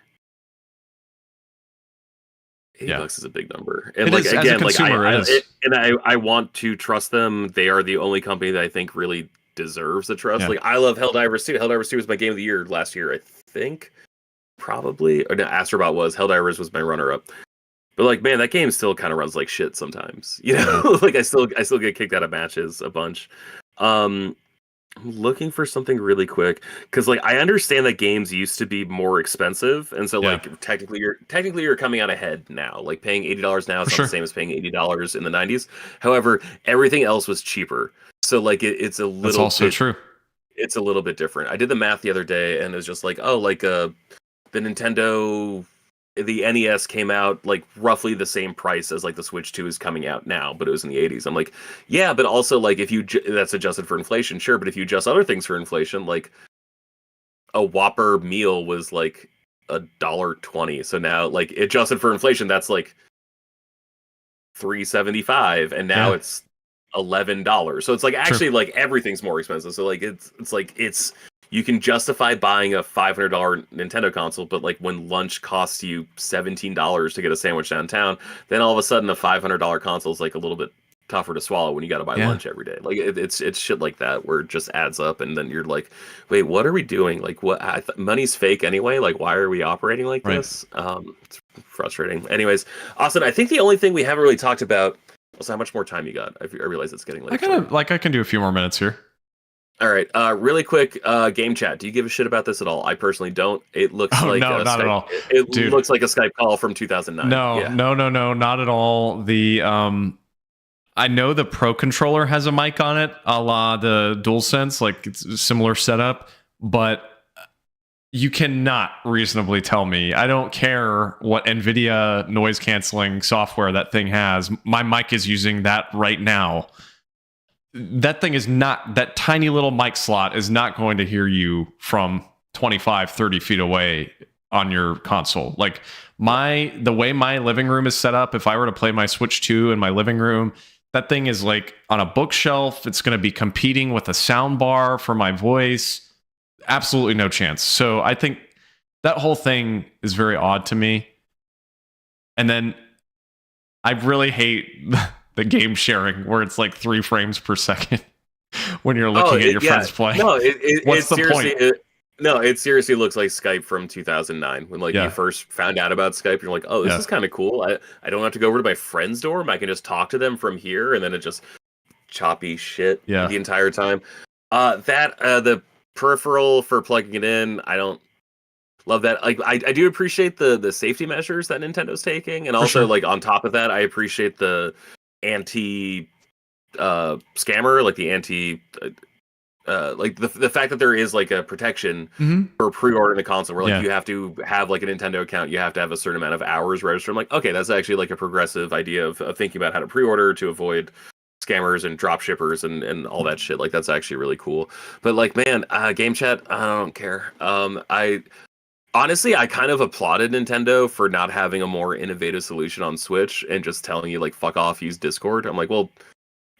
$80 is a big number. And, like, again, like, I want to trust them. They are the only company that I think really deserves the trust. Like I love Helldivers 2. Helldivers 2 was my game of the year last year, I think. Probably. Or no, Astrobot was. Helldivers was my runner-up. But like, man, that game still kind of runs like shit sometimes. You know? Like I still get kicked out of matches a bunch. I'm looking for something really quick. Because like I understand that games used to be more expensive. And so like technically you're coming out ahead now. Like paying $80 now is not the same as paying $80 in the 90s. However, everything else was cheaper. So like it's a little. That's also true. It's a little bit different. I did the math the other day, and it was just like, oh, like the Nintendo, the NES came out like roughly the same price as like the Switch 2 is coming out now, but it was in the 80s. I'm like, yeah, but also like if you that's adjusted for inflation, sure, but if you adjust other things for inflation, like a Whopper meal was like $1.20. So now like adjusted for inflation, that's like $3.75, and now it's $11. So it's like actually like everything's more expensive. So like it's you can justify buying a $500 Nintendo console, but like when lunch costs you $17 to get a sandwich downtown, then all of a sudden a $500 console is like a little bit tougher to swallow when you got to buy lunch every day. Like it's shit like that where it just adds up, and then you're like, wait, what are we doing? Like what? Money's fake anyway. Like why are we operating like this? It's frustrating. Anyways, Austin, I think the only thing we haven't really talked about. So how much more time you got? I realize it's getting late. I can do a few more minutes here. All right, really quick, game chat. Do you give a shit about this at all? I personally don't. It looks like not at all. It looks like a Skype call from 2009. No, not at all. The I know the Pro controller has a mic on it, a la the DualSense, like it's a similar setup, but you cannot reasonably tell me. I don't care what NVIDIA noise canceling software that thing has. My mic is using that right now. That thing is not, that tiny little mic slot is not going to hear you from 25, 30 feet away on your console. Like the way my living room is set up, if I were to play my Switch 2 in my living room, that thing is like on a bookshelf. It's going to be competing with a sound bar for my voice. Absolutely no chance. So I think that whole thing is very odd to me. And then I really hate the game sharing where it's like 3 frames per second when you're looking at your friends playing. No, What's the point? It seriously looks like Skype from 2009 when you first found out about Skype. You're like, oh, this is kind of cool. I don't have to go over to my friend's dorm. I can just talk to them from here, and then it just choppy shit the entire time. The peripheral for plugging it in, I don't love that. Like, I do appreciate the safety measures that Nintendo's taking, and also like on top of that, I appreciate the anti scammer, like the anti. Like the fact that there is like a protection for pre-ordering the console where like you have to have like a Nintendo account, you have to have a certain amount of hours registered. I'm like, okay, that's actually like a progressive idea of thinking about how to pre-order to avoid scammers and drop shippers and all that shit. Like, that's actually really cool. But like, man, game chat, I don't care. I honestly, I kind of applauded Nintendo for not having a more innovative solution on Switch and just telling you like, fuck off, use Discord. I'm like, well,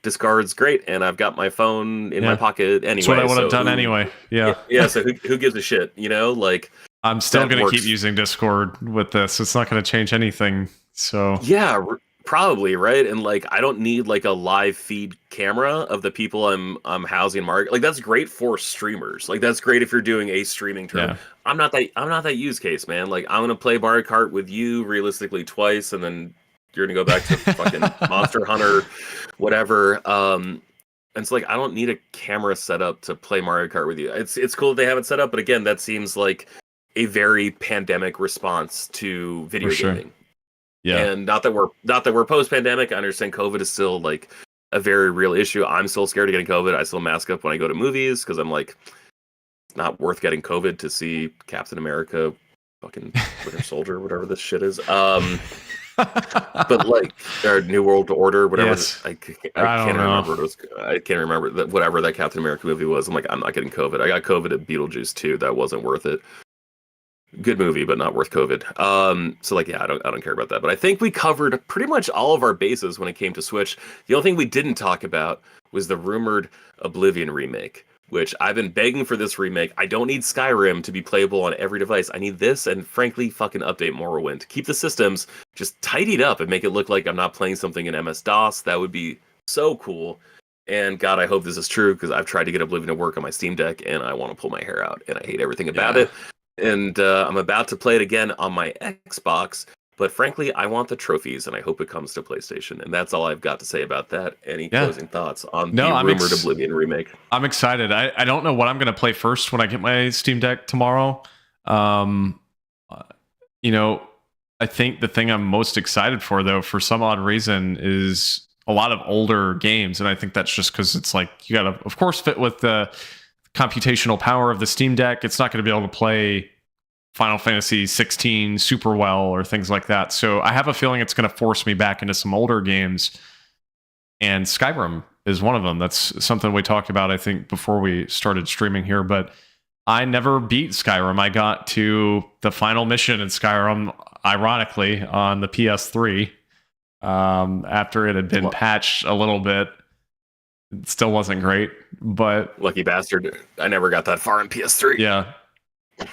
Discord's great, and I've got my phone in my pocket anyway. That's what I would have done anyway. Yeah. So who gives a shit? You know, like, I'm still going to keep using Discord with this. It's not going to change anything. So yeah, probably right. And like, I don't need like a live feed camera of the people I'm housing. Like, that's great for streamers. Like, that's great if you're doing a streaming tournament. I'm not that use case, man. Like, I'm gonna play Mario Kart with you realistically twice, and then you're gonna go back to fucking Monster Hunter, whatever. And so like, I don't need a camera set up to play Mario Kart with you. It's cool that they have it set up, but again, that seems like a very pandemic response to video gaming. Yeah, and not that we're post-pandemic. I understand COVID is still like a very real issue. I'm still scared of getting COVID. I still mask up when I go to movies because I'm like, it's not worth getting COVID to see Captain America, fucking Winter Soldier, whatever this shit is. But like, our New World Order, whatever. Yes. I can't remember what it was. I can't remember whatever that Captain America movie was. I'm like, I'm not getting COVID. I got COVID at Beetlejuice 2. That wasn't worth it. Good movie, but not worth COVID. So like, yeah, I don't care about that. But I think we covered pretty much all of our bases when it came to Switch. The only thing we didn't talk about was the rumored Oblivion remake, which I've been begging for this remake. I don't need Skyrim to be playable on every device. I need this, and frankly, fucking update Morrowind. Keep the systems just tidied up and make it look like I'm not playing something in MS-DOS. That would be so cool. And God, I hope this is true, because I've tried to get Oblivion to work on my Steam Deck, and I want to pull my hair out, and I hate everything about it. And I'm about to play it again on my Xbox, but frankly, I want the trophies, and I hope it comes to PlayStation. And that's all I've got to say about that. Any closing thoughts on the rumored Oblivion remake? I'm excited. I don't know what I'm going to play first when I get my Steam Deck tomorrow. You know, I think the thing I'm most excited for, though, for some odd reason, is a lot of older games. And I think that's just because it's like, you got to, of course, fit with the computational power of the Steam Deck. It's not going to be able to play Final Fantasy 16 super well or things like that. So I have a feeling it's going to force me back into some older games. And Skyrim is one of them. That's something we talked about, I think, before we started streaming here. But I never beat Skyrim. I got to the final mission in Skyrim, ironically, on the PS3 after it had been patched a little bit. It still wasn't great, but lucky bastard. I never got that far in PS3. Yeah.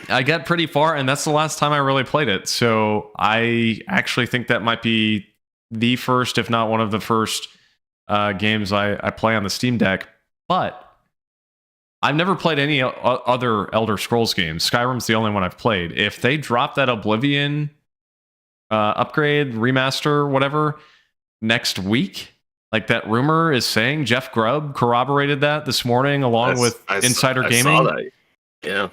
I got pretty far, and that's the last time I really played it. So I actually think that might be the first, if not one of the first games I play on the Steam Deck. But I've never played any other Elder Scrolls games. Skyrim's the only one I've played. If they drop that Oblivion upgrade, remaster, whatever, next week, like that rumor is saying, Jeff Grubb corroborated that this morning along with Insider Gaming. I saw that. Yeah.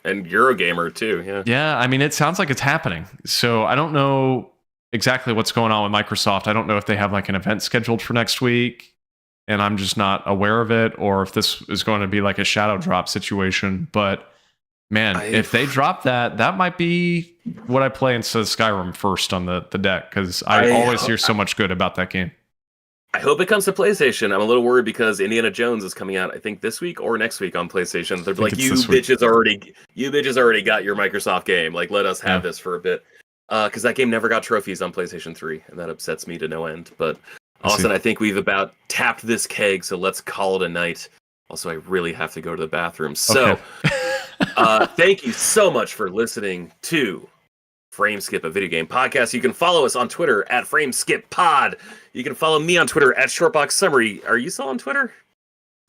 And Eurogamer too. Yeah. Yeah. I mean, it sounds like it's happening. So I don't know exactly what's going on with Microsoft. I don't know if they have like an event scheduled for next week and I'm just not aware of it, or if this is going to be like a shadow drop situation. But man, if they drop that, that might be what I play instead of Skyrim first on the deck, because I always hear so much good about that game. hope it comes to PlayStation. I'm a little worried because Indiana Jones is coming out, I think, this week or next week on PlayStation. They're like, you bitches already got your Microsoft game. Like, let us have this for a bit. Because that game never got trophies on PlayStation 3, and that upsets me to no end. But Austin, I think we've about tapped this keg, so let's call it a night. Also, I really have to go to the bathroom. So, thank you so much for listening to Frameskip, a video game podcast. You can follow us on Twitter at frameskippod. You can follow me on Twitter at shortboxsummary. Are you still on Twitter?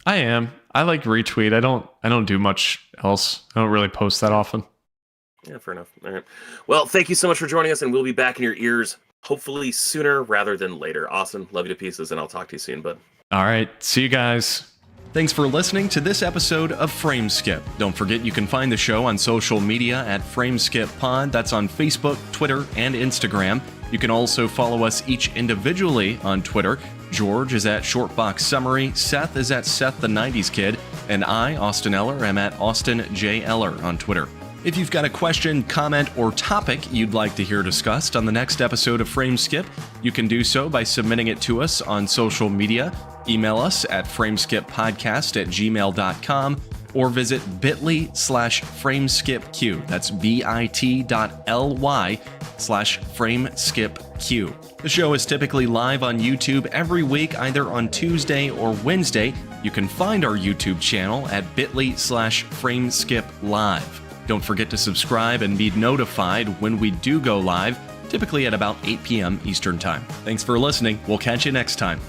I am. I like retweet. I don't do much else. I don't really post that often. Yeah, fair enough. All right. Well, thank you so much for joining us, and we'll be back in your ears hopefully sooner rather than later. Austin, love you to pieces, and I'll talk to you soon, bud. All right. See you guys. Thanks for listening to this episode of Frameskip. Don't forget you can find the show on social media at frameskippod. That's on Facebook, Twitter, and Instagram. You can also follow us each individually on Twitter. George is at shortboxsummary, Seth is at Seth the 90s Kid, and I, Austin Eller, am at Austin J. Eller on Twitter. If you've got a question, comment, or topic you'd like to hear discussed on the next episode of Frameskip, you can do so by submitting it to us on social media. Email us at frameskippodcast@gmail.com or visit bit.ly/frameskipq. That's bit.ly/frameskipq. The show is typically live on YouTube every week, either on Tuesday or Wednesday. You can find our YouTube channel at bit.ly/frameskiplive. Don't forget to subscribe and be notified when we do go live, typically at about 8 p.m. Eastern Time. Thanks for listening. We'll catch you next time.